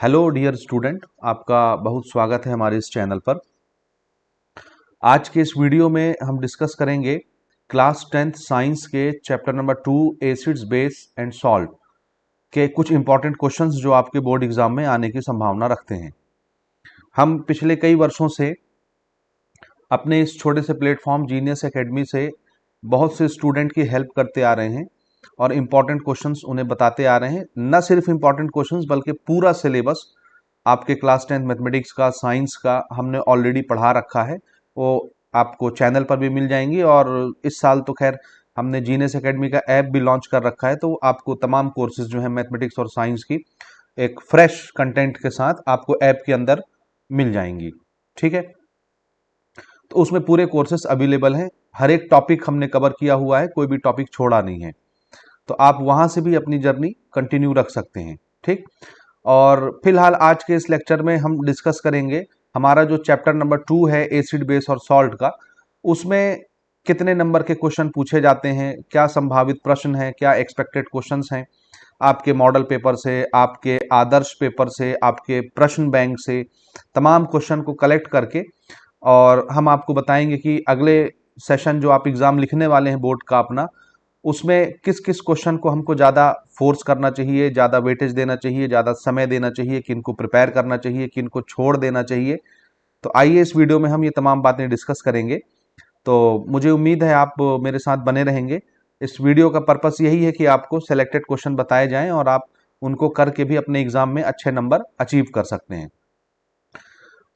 Hello dear student, आपका बहुत स्वागत है हमारे इस चैनल पर। आज के इस वीडियो में हम डिस्कस करेंगे क्लास 10th साइंस के chapter number 2 acids base and salt के कुछ इंपॉर्टेंट क्वेश्चंस जो आपके बोर्ड एग्जाम में आने की संभावना रखते हैं। हम पिछले कई वर्षों से अपने इस छोटे से प्लेटफॉर्म जीनियस एकेडमी से बहुत से स्टूडेंट की हेल्प करते आ रहे हैं और इम्पॉर्टेंट क्वेश्चंस उन्हें बताते आ रहे हैं। न सिर्फ इम्पॉर्टेंट क्वेश्चंस बल्कि पूरा सिलेबस आपके क्लास 10th मैथमेटिक्स का, साइंस का हमने ऑलरेडी पढ़ा रखा है। वो आपको चैनल पर भी मिल जाएंगी और इस साल तो खैर हमने जीनियस एकेडमी का ऐप भी लॉन्च कर रखा है, तो आपको तमाम कोर्सेज जो है मैथमेटिक्स और साइंस की एक फ्रेश कंटेंट के साथ आपको ऐप के अंदर मिल जाएंगी। ठीक है, तो उसमें पूरे कोर्सेज अवेलेबल हैं। हर एक टॉपिक हमने कवर किया हुआ है, कोई भी टॉपिक छोड़ा नहीं है, तो आप वहां से भी अपनी जर्नी कंटिन्यू रख सकते हैं। ठीक, और फिलहाल आज के इस लेक्चर में हम डिस्कस करेंगे हमारा जो चैप्टर नंबर 2 है एसिड बेस और सॉल्ट का, उसमें कितने नंबर के क्वेश्चन पूछे जाते हैं, क्या संभावित प्रश्न है, क्या एक्सपेक्टेड क्वेश्चंस हैं आपके मॉडल पेपर से, आपके आदर्श पेपर से, आपके प्रश्न बैंक से, तमाम क्वेश्चन को कलेक्ट करके और हम आपको बताएंगे कि अगले सेशन जो आप एग्जाम लिखने वाले हैं बोर्ड का अपना, उसमें किस किस क्वेश्चन को हमको ज़्यादा फोर्स करना चाहिए, ज़्यादा वेटेज देना चाहिए, ज़्यादा समय देना चाहिए, किनको प्रिपेयर करना चाहिए, किनको छोड़ देना चाहिए। तो आइए इस वीडियो में हम ये तमाम बातें डिस्कस करेंगे। तो मुझे उम्मीद है आप मेरे साथ बने रहेंगे। इस वीडियो का पर्पस यही है कि आपको सेलेक्टेड क्वेश्चन बताए जाएं और आप उनको करके भी अपने एग्जाम में अच्छे नंबर अचीव कर सकते हैं।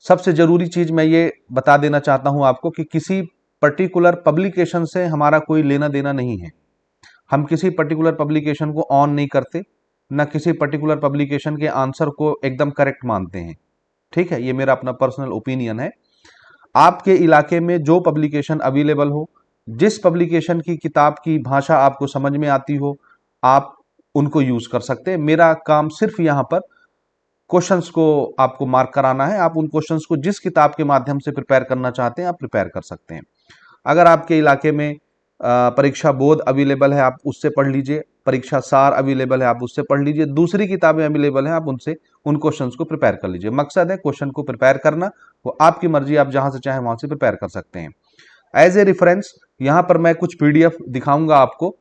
सबसे जरूरी चीज मैं ये बता देना चाहता हूं आपको कि किसी पर्टिकुलर पब्लिकेशन से हमारा कोई लेना देना नहीं है। हम किसी पर्टिकुलर पब्लिकेशन को ऑन नहीं करते, ना किसी पर्टिकुलर पब्लिकेशन के आंसर को एकदम करेक्ट मानते हैं। ठीक है, ये मेरा अपना पर्सनल ओपिनियन है। आपके इलाके में जो पब्लिकेशन अवेलेबल हो, जिस पब्लिकेशन की किताब की भाषा आपको समझ में आती हो, आप उनको यूज कर सकते हैं। मेरा काम सिर्फ यहाँ पर क्वेश्चंस को आपको मार्क कराना है। आप उन क्वेश्चंस को जिस किताब के माध्यम से प्रिपेयर करना चाहते हैं आप प्रिपेयर कर सकते हैं। अगर आपके इलाके में परीक्षा बोध अवेलेबल है, आप उससे पढ़ लीजिए। परीक्षा सार अवेलेबल है, आप उससे पढ़ लीजिए। दूसरी किताबें अवेलेबल हैं, आप उनसे उन क्वेश्चंस को प्रिपेयर कर लीजिए। मकसद है क्वेश्चन को प्रिपेयर करना, वो आपकी मर्जी, आप जहां से चाहे वहां से प्रिपेयर कर सकते हैं। एज ए रेफरेंस यहां पर मैं कुछ पीडीएफ दिखाऊंगा आपको,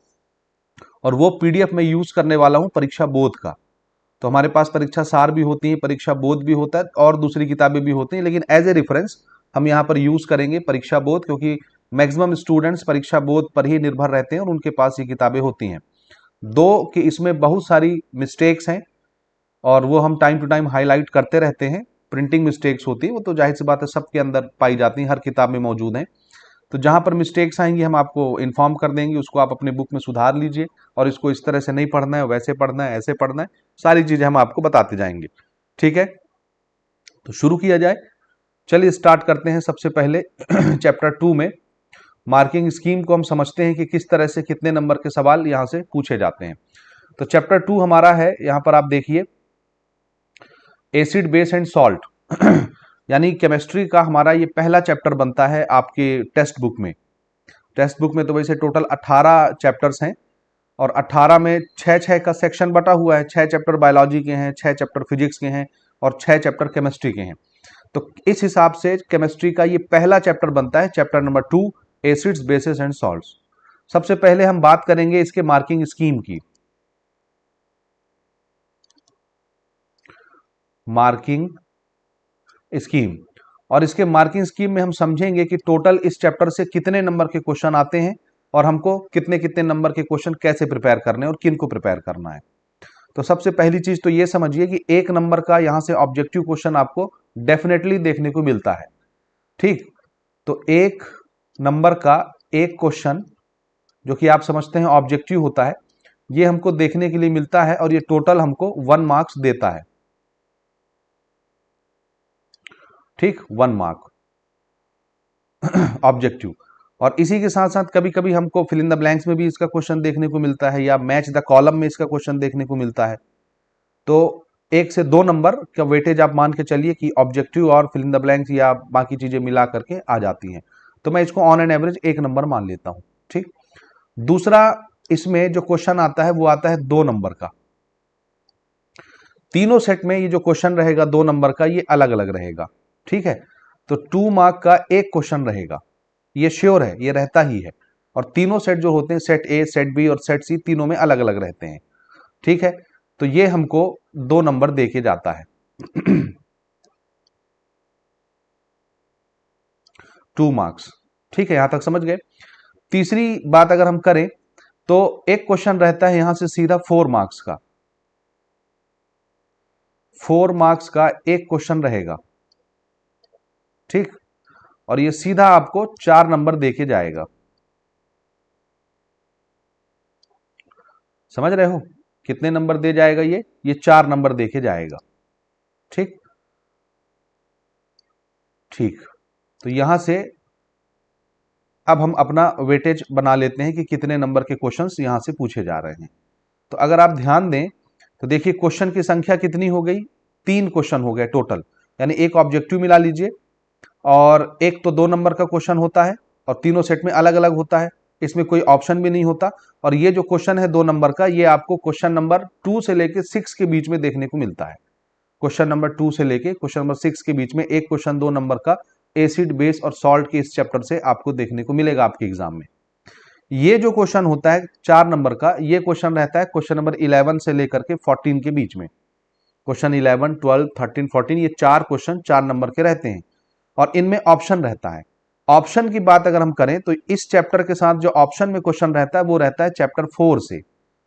और वो पीडीएफ मैं यूज करने वाला हूं परीक्षा बोध का। तो हमारे पास परीक्षा सार भी होती है, परीक्षा बोध भी होता है और दूसरी किताबें भी होती हैं, लेकिन एज ए रेफरेंस हम यहाँ पर यूज करेंगे परीक्षा बोध, क्योंकि मैक्सिमम स्टूडेंट्स परीक्षा बोध पर ही निर्भर रहते हैं और उनके पास ये किताबें होती हैं। दो कि इसमें बहुत सारी मिस्टेक्स हैं और वो हम टाइम टू टाइम हाईलाइट करते रहते हैं। प्रिंटिंग मिस्टेक्स होती है, वो तो जाहिर सी बात है सबके अंदर पाई जाती है, हर किताब में मौजूद है। तो जहां पर मिस्टेक्स आएंगी हम आपको इन्फॉर्म कर देंगे, उसको आप अपने बुक में सुधार लीजिए और इसको इस तरह से नहीं पढ़ना है, वैसे पढ़ना है, ऐसे पढ़ना है, सारी चीजें हम आपको बताते जाएंगे। ठीक है, तो शुरू किया जाए। चलिए स्टार्ट करते हैं। सबसे पहले चैप्टर 2 में मार्किंग स्कीम को हम समझते हैं कि किस तरह से कितने नंबर के सवाल यहां से पूछे जाते हैं। तो चैप्टर 2 हमारा है, यहां पर आप देखिए, एसिड बेस एंड सॉल्ट यानी केमिस्ट्री का हमारा ये पहला चैप्टर बनता है आपके टेक्स्ट बुक में। टेक्स्ट बुक में तो वैसे टोटल 18 चैप्टर्स हैं और 18 में 6-6 का सेक्शन बटा हुआ है। 6 चैप्टर बायोलॉजी के हैं, 6 चैप्टर फिजिक्स के हैं और 6 चैप्टर केमिस्ट्री के हैं। तो इस हिसाब से केमिस्ट्री का ये पहला चैप्टर बनता है, chapter number 2 acids bases and salts. सबसे पहले हम बात करेंगे इसके मार्किंग स्कीम की। मार्किंग स्कीम, और इसके मार्किंग स्कीम में हम समझेंगे कि टोटल इस चैप्टर से कितने नंबर के क्वेश्चन आते हैं और हमको कितने कितने नंबर के क्वेश्चन कैसे प्रिपेयर करने हैं और किन को प्रिपेयर करना है। तो सबसे पहली चीज तो ये समझिए कि 1 नंबर का यहां से ऑब्जेक्टिव क्वेश्चन आपको डेफिनेटली देखने को मिलता है। ठीक, तो 1 नंबर का एक क्वेश्चन जो कि आप समझते हैं ऑब्जेक्टिव होता है, ये हमको देखने के लिए मिलता है और ये टोटल हमको 1 मार्क्स देता है। ठीक, 1 मार्क ऑब्जेक्टिव। और इसी के साथ साथ कभी कभी हमको फिल इन द ब्लैंक्स में भी इसका क्वेश्चन देखने को मिलता है, या मैच द कॉलम में इसका क्वेश्चन देखने को मिलता है। तो 1 से 2 नंबर का वेटेज आप मान के चलिए कि ऑब्जेक्टिव और फिल इन द ब्लैंक्स या बाकी चीजें मिला करके आ जाती हैं। तो मैं इसको ऑन एन एवरेज 1 नंबर मान लेता हूं। ठीक, दूसरा इसमें जो क्वेश्चन आता है वो आता है 2 नंबर का। तीनों सेट में ये जो क्वेश्चन रहेगा 2 नंबर का ये अलग अलग रहेगा, ठीक है। तो 2 मार्क का एक क्वेश्चन रहेगा, ये श्योर है, ये रहता ही है। और तीनों सेट जो होते हैं, सेट ए, सेट बी और सेट सी, तीनों में अलग अलग रहते हैं, ठीक है। तो ये हमको 2 नंबर देके जाता है। 2 मार्क्स, ठीक है, यहां तक समझ गए। तीसरी बात अगर हम करें तो एक क्वेश्चन रहता है यहां से सीधा 4 मार्क्स का, 4 मार्क्स का एक क्वेश्चन रहेगा, ठीक। और ये सीधा आपको 4 नंबर देके जाएगा, समझ रहे हो कितने नंबर दे जाएगा ये 4 नंबर देके जाएगा, ठीक। ठीक, तो यहां से अब हम अपना वेटेज बना लेते हैं कि कितने नंबर के क्वेश्चंस यहां से पूछे जा रहे हैं। तो अगर आप ध्यान दें तो देखिए क्वेश्चन की संख्या कितनी हो गई, 3 क्वेश्चन हो गए टोटल, यानी एक ऑब्जेक्टिव मिला लीजिए और एक तो 2 नंबर का क्वेश्चन होता है और तीनों सेट में अलग अलग होता है, इसमें कोई ऑप्शन भी नहीं होता। और ये जो क्वेश्चन है 2 नंबर का, ये आपको क्वेश्चन नंबर 2 से लेके 6 के बीच में देखने को मिलता है। क्वेश्चन नंबर 2 से लेके क्वेश्चन नंबर 6 के बीच में एक क्वेश्चन 2 नंबर का एसिड, बेस और सॉल्ट के इस चैप्टर से आपको देखने को मिलेगा आपके एग्जाम में। ये जो क्वेश्चन होता है 4 नंबर का, ये क्वेश्चन रहता है क्वेश्चन नंबर 11 से लेकर के 14 के बीच में। क्वेश्चन 11, 12, 13, 14, ये 4 क्वेश्चन 4 नंबर के रहते हैं और इनमें ऑप्शन रहता है। ऑप्शन की बात अगर हम करें तो इस चैप्टर के साथ जो ऑप्शन में क्वेश्चन रहता है वो रहता है चैप्टर 4 से,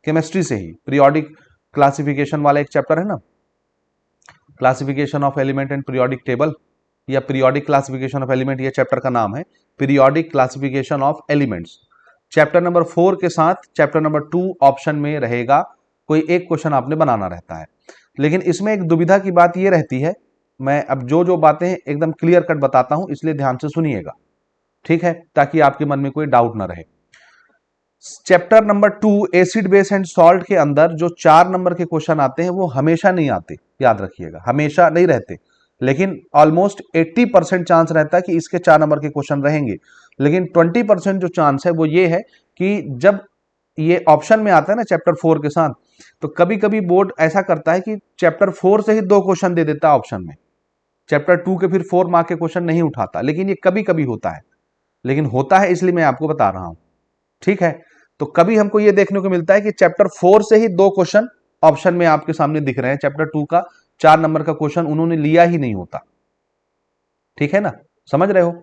केमिस्ट्री से ही। पीरियोडिक क्लासिफिकेशन वाला एक चैप्टर है ना, classification of element and periodic table, या पीरियोडिक क्लासिफिकेशन ऑफ एलिमेंट, ये चैप्टर का नाम है, periodic classification of elements. Chapter number 4 के साथ चैप्टर नंबर 2 ऑप्शन में रहेगा, कोई एक क्वेश्चन आपने बनाना रहता है। लेकिन इसमें एक दुविधा की बात ये रहती है, मैं अब जो जो बातें एकदम क्लियर कट बताता हूं, इसलिए ध्यान से सुनिएगा, ठीक है, ताकि आपके मन में कोई डाउट ना रहे। Chapter number 2 acid, base and salt के अंदर जो 4 नंबर के क्वेश्चन आते हैं वो हमेशा नहीं आते, याद रखिएगा, हमेशा नहीं रहते, लेकिन ऑलमोस्ट 80% चांस रहता है कि इसके 4 नंबर के क्वेश्चन रहेंगे। लेकिन 20% जो चांस है वो ये है कि जब ये ऑप्शन में आता है ना चैप्टर 4 के साथ, तो कभी कभी बोर्ड ऐसा करता है कि चैप्टर 4 से ही 2 क्वेश्चन दे देता है ऑप्शन में, चैप्टर 2 के फिर 4 मार्क के क्वेश्चन नहीं उठाता। लेकिन ये कभी कभी होता है, लेकिन होता है इसलिए मैं आपको बता रहा हूं, ठीक है। तो कभी हमको ये देखने को मिलता है कि चैप्टर 4 से ही 2 क्वेश्चन ऑप्शन में आपके सामने दिख रहे हैं, चैप्टर 2 का 4 नंबर का क्वेश्चन उन्होंने लिया ही नहीं होता, ठीक है ना, समझ रहे हो।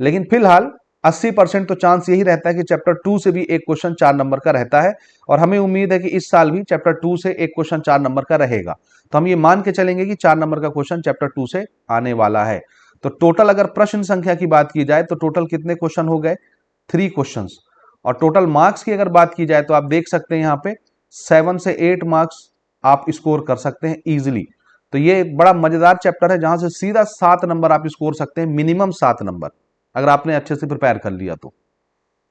लेकिन फिलहाल 80% तो चांस यही रहता है कि चैप्टर 2 से भी एक क्वेश्चन 4 नंबर का रहता है, और हमें उम्मीद है कि इस साल भी चैप्टर 2 से एक क्वेश्चन 4 नंबर का रहेगा। तो हम ये मान के चलेंगे कि 4 नंबर का क्वेश्चन चैप्टर 2 से आने वाला है। तो टोटल अगर प्रश्न संख्या की बात की जाए तो टोटल कितने क्वेश्चन हो गए, 3 क्वेश्चन। और टोटल मार्क्स की अगर बात की जाए तो आप देख सकते हैं यहाँ पे 7 से 8 मार्क्स आप स्कोर कर सकते हैं इजिली। तो ये बड़ा मजेदार चैप्टर है जहां से सीधा 7 नंबर आप स्कोर सकते हैं, मिनिमम 7 नंबर, अगर आपने अच्छे से प्रिपेयर कर लिया तो।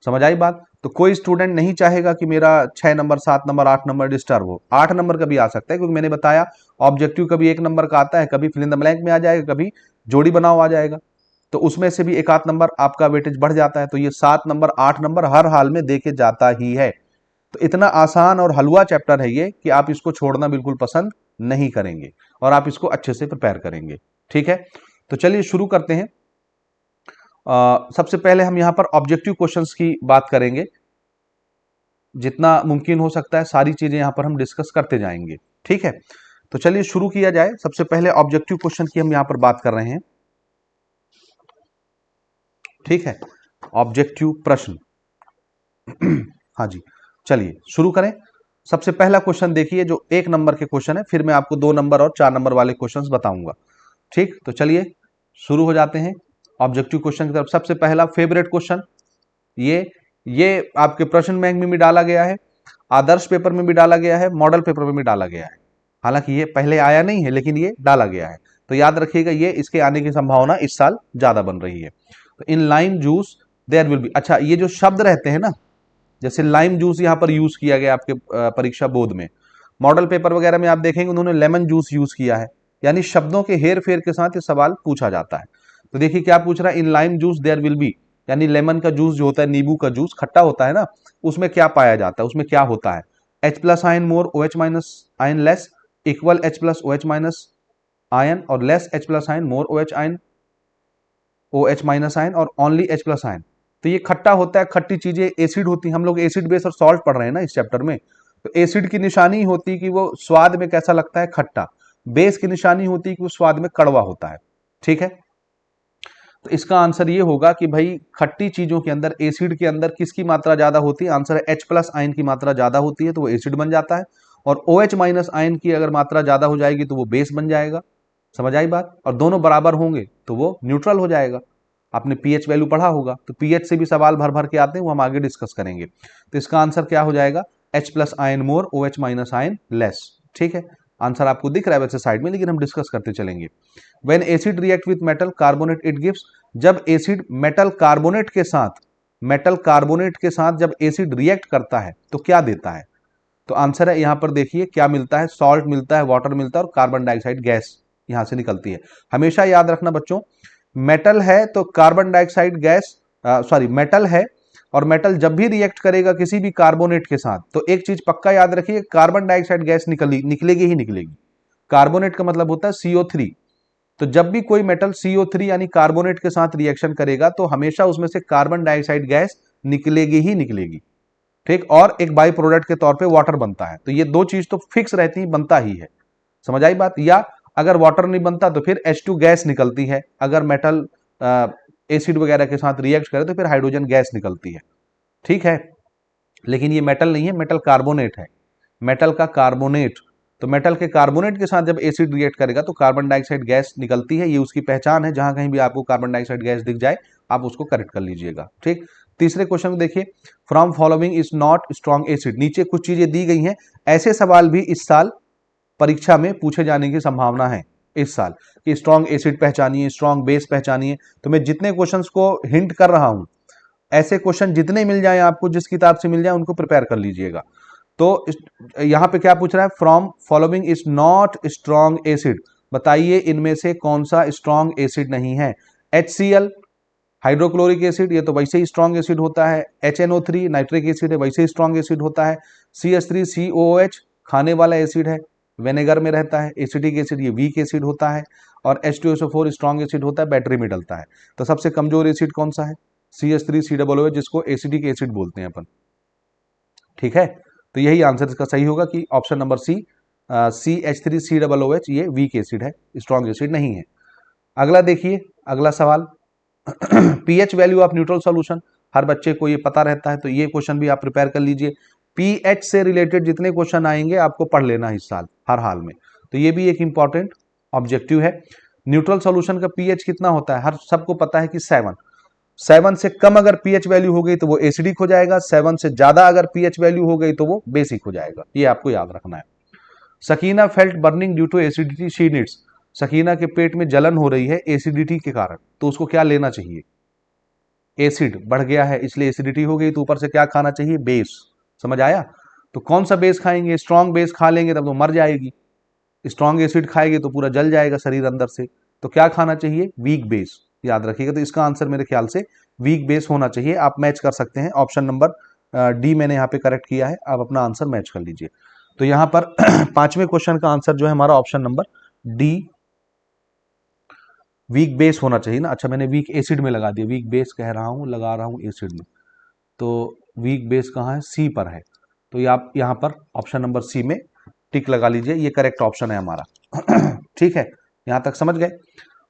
समझ आई बात। तो कोई स्टूडेंट नहीं चाहेगा कि मेरा 6 नंबर, 7 नंबर, 8 नंबर डिस्टर्ब हो। 8 नंबर का भी आ सकता है, क्योंकि मैंने बताया ऑब्जेक्टिव कभी 1 नंबर का आता है, कभी फिल इन द ब्लैंक में आ जाएगा, कभी जोड़ी बनाओ आ जाएगा, तो उसमें से भी 1 आध नंबर आपका वेटेज बढ़ जाता है। तो ये 7 नंबर, 8 नंबर हर हाल में देके जाता ही है। तो इतना आसान और हलवा चैप्टर है ये कि आप इसको छोड़ना बिल्कुल पसंद नहीं करेंगे और आप इसको अच्छे से प्रिपेयर करेंगे, ठीक है। तो चलिए शुरू करते हैं। सबसे पहले हम यहां पर ऑब्जेक्टिव क्वेश्चंस की बात करेंगे, जितना मुमकिन हो सकता है सारी चीजें यहां पर हम डिस्कस करते जाएंगे, ठीक है। तो चलिए शुरू किया जाए। सबसे पहले ऑब्जेक्टिव क्वेश्चन की हम यहां पर बात कर रहे हैं, ठीक है, ऑब्जेक्टिव प्रश्न। हाँ जी, चलिए शुरू करें। सबसे पहला क्वेश्चन देखिए जो 1 नंबर के क्वेश्चन है, फिर मैं आपको 2 नंबर और 4 नंबर वाले क्वेश्चंस बताऊंगा, ठीक। तो चलिए शुरू हो जाते हैं ऑब्जेक्टिव क्वेश्चन की तरफ। सबसे पहला फेवरेट क्वेश्चन, ये आपके प्रश्न बैंक में भी डाला गया है, आदर्श पेपर में भी डाला गया है, मॉडल पेपर में भी डाला गया है। हालांकि ये पहले आया नहीं है, लेकिन ये डाला गया है, तो याद रखिएगा ये इसके आने की संभावना इस साल ज्यादा बन रही है। तो in lime juice there will be, अच्छा ये जो शब्द रहते हैं ना, जैसे लाइम जूस यहां पर यूज किया गया आपके परीक्षा बोर्ड में, मॉडल पेपर वगैरह में आप देखेंगे उन्होंने लेमन जूस यूज किया है, यानी शब्दों के हेर फेर के साथ ये सवाल पूछा जाता है। तो देखिए क्या पूछ रहा है, in lime juice there will be, यानी लेमन का जूस जो होता है, नींबू का जूस खट्टा होता है ना, उसमें क्या पाया जाता है, उसमें क्या होता है, H+ आयन मोर, OH- ion less, equal H plus OH minus ion और लेस H प्लस आयन मोर OH ion, OH minus ion और ओनली H प्लस आयन। तो ये खट्टा होता है, खट्टी चीजें एसिड होती हैं। हम लोग एसिड बेस और सॉल्ट पढ़ रहे हैं ना इस चैप्टर में। तो एसिड की निशानी होती है कि वो स्वाद में कैसा लगता है, खट्टा। बेस की निशानी होती है कि वो स्वाद में कड़वा होता है। ठीक है, तो इसका आंसर ये होगा कि भाई खट्टी चीजों के अंदर, एसिड के अंदर किसकी मात्रा ज्यादा होती है? आंसर है H प्लस आयन की मात्रा ज्यादा होती है तो वो एसिड बन जाता है, और OH माइनस आयन की अगर मात्रा ज्यादा हो जाएगी तो वो बेस बन जाएगा। समझ आई बात? और दोनों बराबर होंगे तो वो न्यूट्रल हो जाएगा। आपने पीएच वैल्यू पढ़ा होगा, तो पीएच से भी सवाल भर भर के आते हैं, वो हम आगे डिस्कस करेंगे। तो इसका आंसर क्या हो जाएगा? H प्लस आयन मोर, OH माइनस आयन लेस। ठीक है, आंसर आपको दिख रहा है वैसे साइड में, लेकिन हम डिस्कस करते चलेंगे। When acid react with metal carbonate it gives, जब एसिड मेटल कार्बोनेट के साथ, मेटल कार्बोनेट के साथ जब एसिड रिएक्ट करता है तो क्या देता है? तो आंसर है यहां पर देखिए क्या मिलता है, सॉल्ट मिलता है, वाटर मिलता है और कार्बन डाइऑक्साइड गैस यहां से निकलती है। हमेशा याद रखना बच्चों, मेटल है तो carbon dioxide gas, sorry metal है, और मेटल जब भी रिएक्ट करेगा किसी भी कार्बोनेट के साथ तो एक चीज पक्का याद रखिए, कार्बन डाइऑक्साइड गैस निकलेगी ही निकलेगी। कार्बोनेट का मतलब होता है CO3। तो जब भी कोई मेटल CO3 यानी कार्बोनेट के साथ रिएक्शन करेगा तो हमेशा उसमें से कार्बन डाइऑक्साइड गैस निकलेगी ही निकलेगी। ठीक, और एक बाई प्रोडक्ट के तौर पे वाटर बनता है। तो ये दो चीज तो फिक्स रहती है, बनता ही है। समझ आई बात? या अगर वाटर नहीं बनता तो फिर H2 गैस निकलती है। अगर मेटल एसिड वगैरह के साथ रिएक्ट करे तो फिर हाइड्रोजन गैस निकलती है। ठीक है, लेकिन ये मेटल नहीं है, मेटल कार्बोनेट है, मेटल का कार्बोनेट। तो मेटल के कार्बोनेट के साथ जब एसिड रिएक्ट करेगा तो कार्बन डाइऑक्साइड गैस निकलती है, ये उसकी पहचान है। जहां कहीं भी आपको कार्बन डाइऑक्साइड गैस दिख जाए आप उसको करेक्ट कर लीजिएगा। ठीक, तीसरे क्वेश्चन को देखिए, from following is not strong acid. नीचे कुछ चीजें दी गई हैं, ऐसे सवाल भी इस साल परीक्षा में पूछे जाने की संभावना है इस साल, कि स्ट्रॉन्ग एसिड पहचानिए, स्ट्रॉन्ग बेस पहचानिए। तो मैं जितने क्वेश्चंस को हिंट कर रहा हूं, ऐसे क्वेश्चन जितने मिल जाए आपको, जिस किताब से मिल जाए उनको प्रिपेयर कर लीजिएगा। तो यहां पे क्या पूछ रहा है? From following is not strong acid, बताइए इनमें से कौन सा स्ट्रॉन्ग एसिड नहीं है? HCl हाइड्रोक्लोरिक एसिड, ये तो वैसे ही स्ट्रॉन्ग एसिड होता है। HNO3 नाइट्रिक एसिड है, वैसे ही स्ट्रॉन्ग एसिड होता है। CH3COOH खाने वाला एसिड है, विनेगर में रहता है। एसिटिक एसिड ये वीक एसिड होता है। और H2SO4 स्ट्रॉन्ग एसिड होता है, बैटरी में डलता है। तो सबसे कमजोर एसिड कौन सा है? CH3COOH, जिसको एसिडिक एसिड बोलते हैं अपन। ठीक है, तो यही आंसर इसका सही होगा कि ऑप्शन नंबर सी, CH3COOH ये वीक एसिड है, स्ट्रॉन्ग एसिड नहीं है। अगला देखिए, अगला सवाल pH value of neutral solution, हर बच्चे को ये पता रहता है, तो ये क्वेश्चन भी आप प्रिपेयर कर लीजिए। पीएच से रिलेटेड जितने क्वेश्चन आएंगे आपको पढ़ लेना इस साल हर हाल में, तो ये भी एक इंपॉर्टेंट ऑब्जेक्टिव है। न्यूट्रल सॉल्यूशन का पीएच कितना होता है? हर सबको पता है कि 7। 7 से कम अगर पीएच वैल्यू हो गई तो वो एसिडिक हो जाएगा, 7 से ज्यादा अगर पीएच वैल्यू हो गई तो वो बेसिक हो जाएगा। ये आपको याद रखना है। Sakina felt burning due to acidity she needs, Sakina के पेट में जलन हो रही है एसिडिटी के कारण, तो उसको क्या लेना चाहिए? एसिड बढ़ गया है इसलिए एसिडिटी हो गई, तो ऊपर से क्या खाना चाहिए? बेस। समझ आया? तो कौन सा बेस खाएंगे? स्ट्रॉन्ग बेस खा लेंगे तब तो मर जाएगी, स्ट्रॉन्ग एसिड खाएगी तो पूरा जल जाएगा शरीर अंदर से। तो क्या खाना चाहिए? Weak base. याद रखिएगा, तो इसका आंसर मेरे ख्याल से वीक बेस होना चाहिए। आप मैच कर सकते हैं, ऑप्शन नंबर डी मैंने यहाँ पे करेक्ट किया है, आप अपना आंसर मैच कर लीजिए। तो यहाँ पर पांचवें क्वेश्चन का आंसर जो है हमारा option number D, weak base होना चाहिए ना। अच्छा, मैंने वीक एसिड में लगा दिया, वीक बेस कह रहा हूं, लगा रहा हूं एसिड में। तो वीक बेस कहाँ है? सी पर है। तो ये आप यहाँ पर ऑप्शन नंबर सी में टिक लगा लीजिए, ये करेक्ट ऑप्शन है हमारा। ठीक है, यहां तक समझ गए?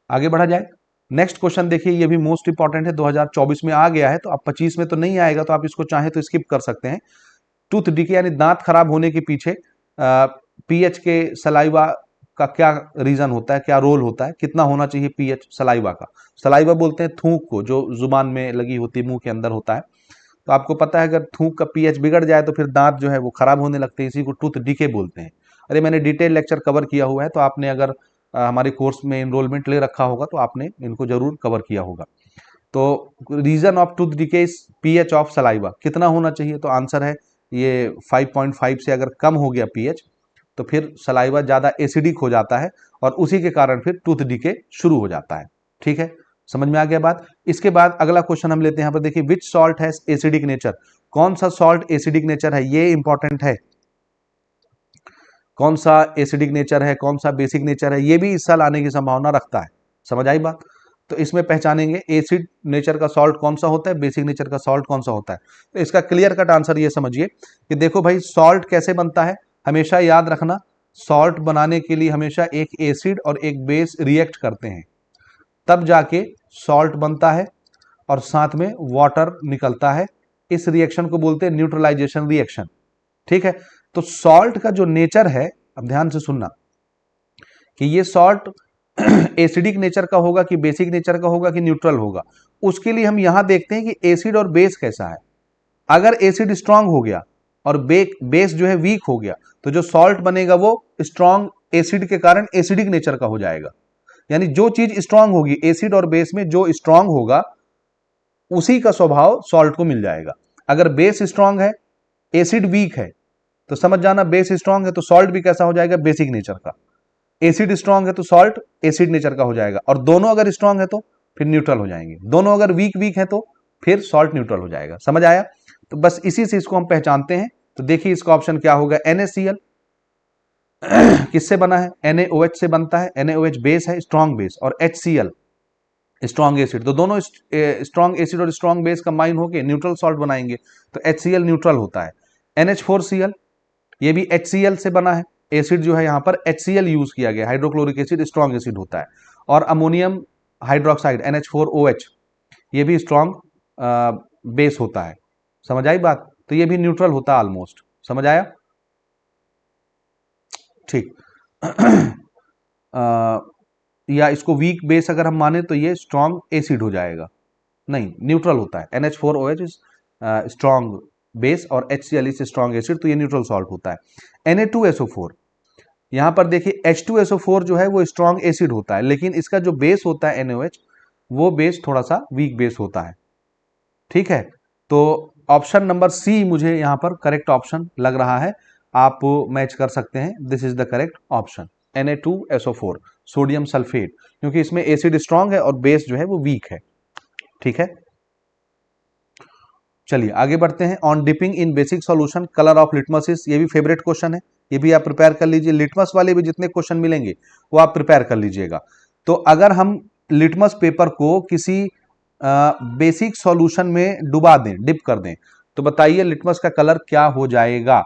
आगे बढ़ा जाए। नेक्स्ट क्वेश्चन देखिए, ये भी मोस्ट इंपॉर्टेंट है, 2024 में आ गया है, तो अब 25 में तो नहीं आएगा, तो आप इसको चाहे तो स्किप कर सकते हैं। टूथ डिके यानी दांत खराब होने के पीछे पीएच के सलाइवा का क्या रीजन होता है, क्या रोल होता है? कितना होना चाहिए पीएच सलाइवा का? सलाइवा बोलते हैं थूक को, जो जुबान में लगी होती है, मुंह के अंदर होता है। तो आपको पता है अगर थूक का पीएच बिगड़ जाए तो फिर दांत जो है वो खराब होने लगते हैं, इसी को टूथ डिके बोलते हैं। अरे मैंने डिटेल लेक्चर कवर किया हुआ है, तो आपने अगर हमारे कोर्स में एनरोलमेंट ले रखा होगा तो आपने इनको जरूर कवर किया होगा। तो reason of tooth decay is pH of saliva, कितना होना चाहिए? तो आंसर है ये 5.5 से अगर कम हो गया पीएच तो फिर सलाइवा ज्यादा एसिडिक हो जाता है, और उसी के कारण फिर टूथ डिके शुरू हो जाता है। ठीक है, समझ में आ गया बात? इसके बाद अगला क्वेश्चन हम लेते हैं, यहाँ पर देखिए, which salt has acidic nature, कौन सा सॉल्ट एसिडिक नेचर है? ये इंपॉर्टेंट है। कौन सा एसिडिक नेचर है, कौन सा बेसिक नेचर है, ये भी इस साल आने की संभावना रखता है। समझ आई बात? तो इसमें पहचानेंगे एसिड नेचर का सॉल्ट कौन सा होता है, बेसिक नेचर का सॉल्ट कौन सा होता है। तो इसका क्लियर कट आंसर ये समझिए कि देखो भाई, सॉल्ट कैसे बनता है, हमेशा याद रखना, सॉल्ट बनाने के लिए हमेशा एक एसिड और एक बेस रिएक्ट करते हैं, तब जाके सॉल्ट बनता है और साथ में वाटर निकलता है। इस रिएक्शन को बोलते हैं न्यूट्रलाइजेशन रिएक्शन। ठीक है, तो सॉल्ट का जो नेचर है, अब ध्यान से सुनना कि ये सॉल्ट एसिडिक नेचर का होगा कि बेसिक नेचर का होगा कि न्यूट्रल होगा। उसके लिए हम यहां देखते हैं कि एसिड और बेस कैसा है। अगर एसिड स्ट्रांग हो गया और बेस जो है वीक हो गया, तो जो सॉल्ट बनेगा वो स्ट्रांग एसिड के कारण एसिडिक नेचर का हो जाएगा। यानी जो चीज स्ट्रांग होगी एसिड और बेस में, जो स्ट्रांग होगा उसी का स्वभाव सॉल्ट को मिल जाएगा। अगर बेस स्ट्रांग है, एसिड वीक है, तो समझ जाना बेस स्ट्रांग है तो सॉल्ट भी कैसा हो जाएगा, बेसिक नेचर का। एसिड स्ट्रांग है तो सॉल्ट एसिड नेचर का हो जाएगा, और दोनों अगर स्ट्रांग है तो फिर न्यूट्रल हो जाएंगे। दोनों अगर वीक वीक है तो फिर सॉल्ट न्यूट्रल हो जाएगा। समझ आया? तो बस इसी से इसको हम पहचानते हैं। तो देखिए इसका ऑप्शन क्या होगा, NaCl किससे बना है, NaOH से बनता है। NaOH बेस है, स्ट्रांग बेस, और HCl स्ट्रांग एसिड। तो दोनों स्ट्रांग एसिड और स्ट्रांग बेस कंबाइन होकर न्यूट्रल सॉल्ट बनाएंगे, तो HCl न्यूट्रल होता है। NH4Cl ये भी HCl से बना है, एसिड जो है यहाँ पर HCl यूज किया गया, हाइड्रोक्लोरिक एसिड स्ट्रांग एसिड होता है। और अमोनियम हाइड्रोक्साइड NH4OH ये भी स्ट्रांग बेस होता है। समझ आई बात? तो ये भी न्यूट्रल होता है ऑलमोस्ट। समझ आया? ठीक। या इसको वीक बेस अगर हम माने तो ये स्ट्रांग एसिड हो जाएगा, नहीं न्यूट्रल होता है। NH4OH इज स्ट्रांग बेस और HCl इज स्ट्रांग एसिड, तो ये न्यूट्रल सॉल्ट होता है। Na2SO4 यहां पर देखिए, H2SO4 जो है वो स्ट्रांग एसिड होता है, लेकिन इसका जो बेस होता है NaOH वो बेस थोड़ा सा वीक बेस होता है। ठीक है, तो ऑप्शन नंबर सी मुझे यहां पर करेक्ट ऑप्शन लग रहा है। आप मैच कर सकते हैं, this is the correct option, Na2SO4 sodium sulphate, क्योंकि इसमें एसिड स्ट्रांग है और बेस जो है वो वीक है। ठीक है, चलिए आगे बढ़ते हैं। On dipping in basic solution colour of litmus is, ये भी फेवरेट क्वेश्चन है, ये भी आप प्रिपेयर कर लीजिए। लिटमस वाले भी जितने क्वेश्चन मिलेंगे वो आप प्रिपेयर कर लीजिएगा। तो अगर हम लिटमस पेपर को किसी बेसिक सॉल्यूशन में डुबा दें, डिप कर दें, तो बताइए लिटमस का कलर क्या हो जाएगा।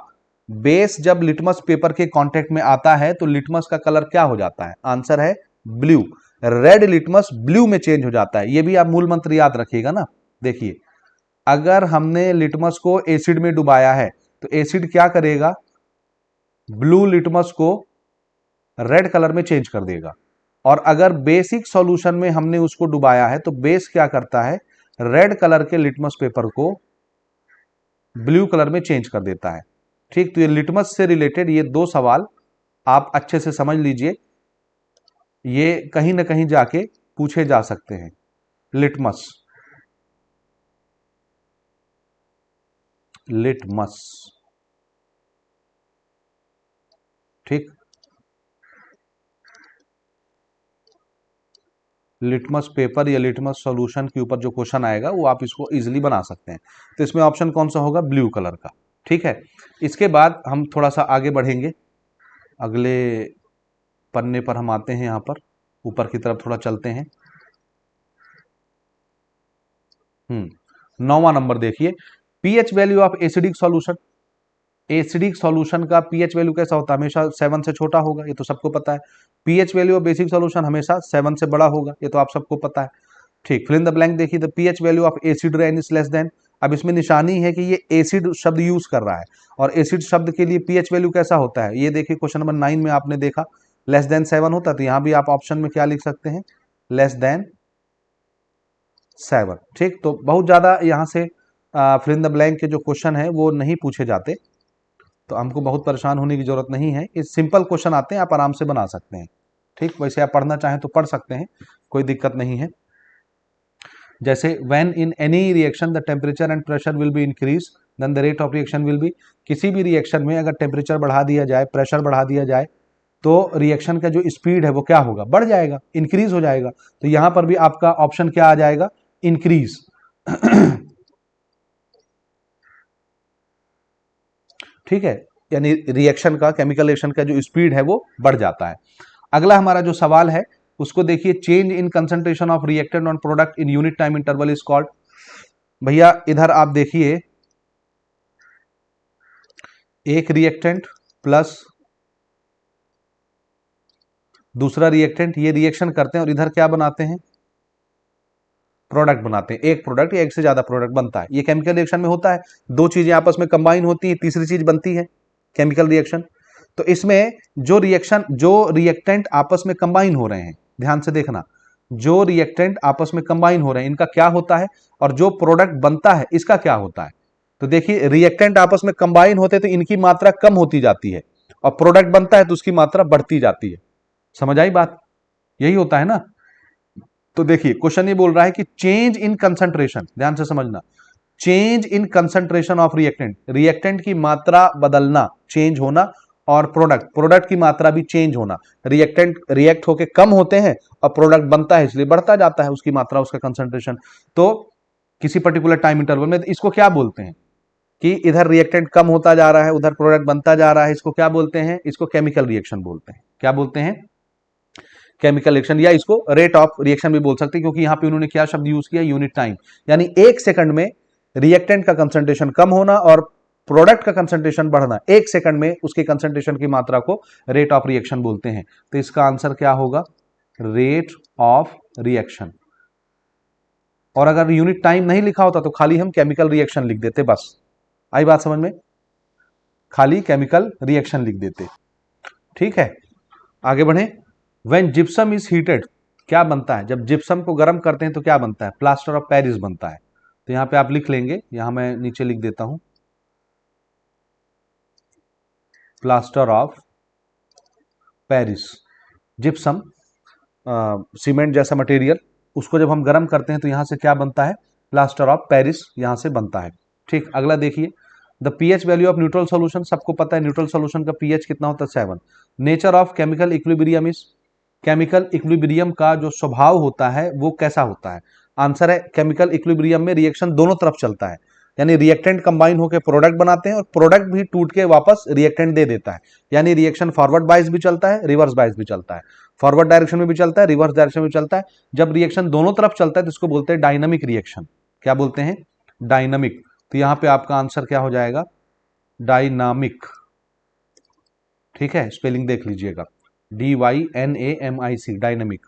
बेस जब लिटमस पेपर के कांटेक्ट में आता है तो लिटमस का कलर क्या हो जाता है, आंसर है ब्लू। रेड लिटमस ब्लू में चेंज हो जाता है। ये भी आप मूल मंत्र याद रखिएगा ना। देखिए, अगर हमने लिटमस को एसिड में डुबाया है तो एसिड क्या करेगा, ब्लू लिटमस को रेड कलर में चेंज कर देगा। और अगर बेसिक सॉल्यूशन में हमने उसको डुबाया है तो बेस क्या करता है, रेड कलर के लिटमस पेपर को ब्लू कलर में चेंज कर देता है। ठीक, तो ये लिटमस से रिलेटेड ये दो सवाल आप अच्छे से समझ लीजिए, ये कहीं ना कहीं जाके पूछे जा सकते हैं। लिटमस, लिटमस, ठीक, लिटमस पेपर या लिटमस सॉल्यूशन के ऊपर जो क्वेश्चन आएगा वो आप इसको इजीली बना सकते हैं। तो इसमें ऑप्शन कौन सा होगा, ब्लू कलर का। ठीक है, इसके बाद हम थोड़ा सा आगे बढ़ेंगे, अगले पन्ने पर हम आते हैं, यहाँ पर ऊपर की तरफ थोड़ा चलते हैं। 9वां नंबर देखिए, pH value of acidic solution. Acidic solution का पीएच वैल्यू कैसा होता है, हमेशा 7 से छोटा होगा, ये तो सबको पता है। PH value of basic solution हमेशा 7 से बड़ा होगा, ये तो आप सबको पता है। ठीक, फिल इन द ब्लैंक देखिए, the pH value of acid rain is less than. अब इसमें निशानी है कि ये एसिड शब्द यूज कर रहा है, और एसिड शब्द के लिए पीएच वैल्यू कैसा होता है, ये देखिए क्वेश्चन नंबर 9 में आपने देखा लेस देन 7 होता, तो यहां भी आप ऑप्शन में क्या लिख सकते हैं, लेस देन 7। ठीक, तो बहुत ज्यादा यहां से फिल इन द ब्लैंक के जो क्वेश्चन है वो नहीं पूछे जाते, तो हमको बहुत परेशान होने की जरूरत नहीं है। ये सिंपल क्वेश्चन आते हैं, आप आराम से बना सकते हैं। ठीक, वैसे आप पढ़ना चाहें तो पढ़ सकते हैं, कोई दिक्कत नहीं है। जैसे when in any reaction the temperature and pressure will be increase then the rate of reaction will be. किसी भी रिएक्शन में अगर टेम्परेचर बढ़ा दिया जाए, प्रेशर बढ़ा दिया जाए, तो रिएक्शन का जो स्पीड है वो क्या होगा, बढ़ जाएगा, इंक्रीज हो जाएगा। तो यहां पर भी आपका ऑप्शन क्या आ जाएगा, इंक्रीज। ठीक है, यानी रिएक्शन का, केमिकल रिएक्शन का जो स्पीड है वो बढ़ जाता है। अगला हमारा जो सवाल है उसको देखिए, change in concentration of reactant on product in unit time interval is called. भैया इधर आप देखिए, एक रिएक्टेंट प्लस दूसरा रिएक्टेंट, ये रिएक्शन करते हैं और इधर क्या बनाते हैं, प्रोडक्ट बनाते हैं। एक प्रोडक्ट या एक से ज्यादा प्रोडक्ट बनता है, ये केमिकल रिएक्शन में होता है। दो चीजें आपस में कंबाइन होती हैं, तीसरी चीज बनती है, केमिकल रिएक्शन। तो इसमें जो रिएक्टेंट आपस में कंबाइन हो रहे हैं, ध्यान से देखना, जो रिएक्टेंट आपस में कंबाइन हो रहे हैं इनका क्या होता है, और जो प्रोडक्ट बनता है इसका क्या होता है। तो देखिए, रिएक्टेंट आपस में कंबाइन होते तो इनकी मात्रा कम होती जाती है, और प्रोडक्ट बनता है तो उसकी मात्रा बढ़ती जाती है। समझ आई बात, यही होता है ना। तो देखिए क्वेश्चन ये बोल रहा है कि चेंज इन कंसंट्रेशन, ध्यान से समझना, change in concentration of reactant, reactant की मात्रा बदलना, चेंज होना, और प्रोडक्ट की मात्रा भी चेंज होना। रिएक्टेंट रिएक्ट होके कम होते हैं और प्रोडक्ट बनता है इसलिए बढ़ता जाता है उसकी मात्रा, उसका कंसंट्रेशन। तो किसी पर्टिकुलर टाइम इंटरवल में, इसको क्या बोलते हैं कि इधर रिएक्टेंट कम होता जा रहा है, उधर प्रोडक्ट बनता जा रहा है, इसको क्या बोलते हैं, इसको केमिकल रिएक्शन बोलते हैं। क्या बोलते हैं, केमिकल रिएक्शन, या इसको रेट ऑफ रिएक्शन भी बोल सकते हैं, क्योंकि यहां पे उन्होंने क्या शब्द यूज किया, यूनिट टाइम, यानी एक सेकंड में रिएक्टेंट का कंसंट्रेशन कम होना और प्रोडक्ट का कंसंट्रेशन बढ़ना, एक सेकंड में उसके कंसंट्रेशन की मात्रा को रेट ऑफ रिएक्शन बोलते हैं। तो इसका आंसर क्या होगा, रेट ऑफ रिएक्शन। और अगर यूनिट टाइम नहीं लिखा होता तो खाली हम केमिकल रिएक्शन लिख देते, बस। आई बात समझ में, खाली केमिकल रिएक्शन लिख देते। ठीक है, आगे बढ़े। व्हेन जिप्सम इज हीटेड, क्या बनता है, जब जिप्सम को गर्म करते हैं तो क्या बनता है, प्लास्टर ऑफ पेरिस बनता है। तो यहां पे आप लिख लेंगे, यहां मैं नीचे लिख देता हूं, plaster of Paris. Gypsum cement जैसा मटेरियल, उसको जब हम गर्म करते हैं तो यहां से क्या बनता है, प्लास्टर ऑफ पेरिस यहां से बनता है। ठीक, अगला देखिए, the pH value of neutral solution, सबको पता है न्यूट्रल सॉल्यूशन का पीएच कितना होता है, 7। Nature of chemical equilibrium is, chemical equilibrium का जो स्वभाव होता है वो कैसा होता है। आंसर है, केमिकल इक्विलिब्रियम में रिएक्शन दोनों तरफ चलता है, यानी रिएक्टेंट कंबाइन होकर प्रोडक्ट बनाते हैं और प्रोडक्ट भी टूट के वापस रिएक्टेंट दे देता है। यानी रिएक्शन फॉरवर्ड बाइस भी चलता है, रिवर्स बाइस भी चलता है, फॉरवर्ड डायरेक्शन में भी चलता है, रिवर्स डायरेक्शन में भी चलता है। जब रिएक्शन दोनों तरफ चलता है तो इसको बोलते हैं डायनामिक रिएक्शन। क्या बोलते हैं, डायनामिक। तो यहां पे आपका आंसर क्या हो जाएगा, डायनामिक। ठीक है, स्पेलिंग देख लीजिएगा, DYNAMIC, डायनामिक।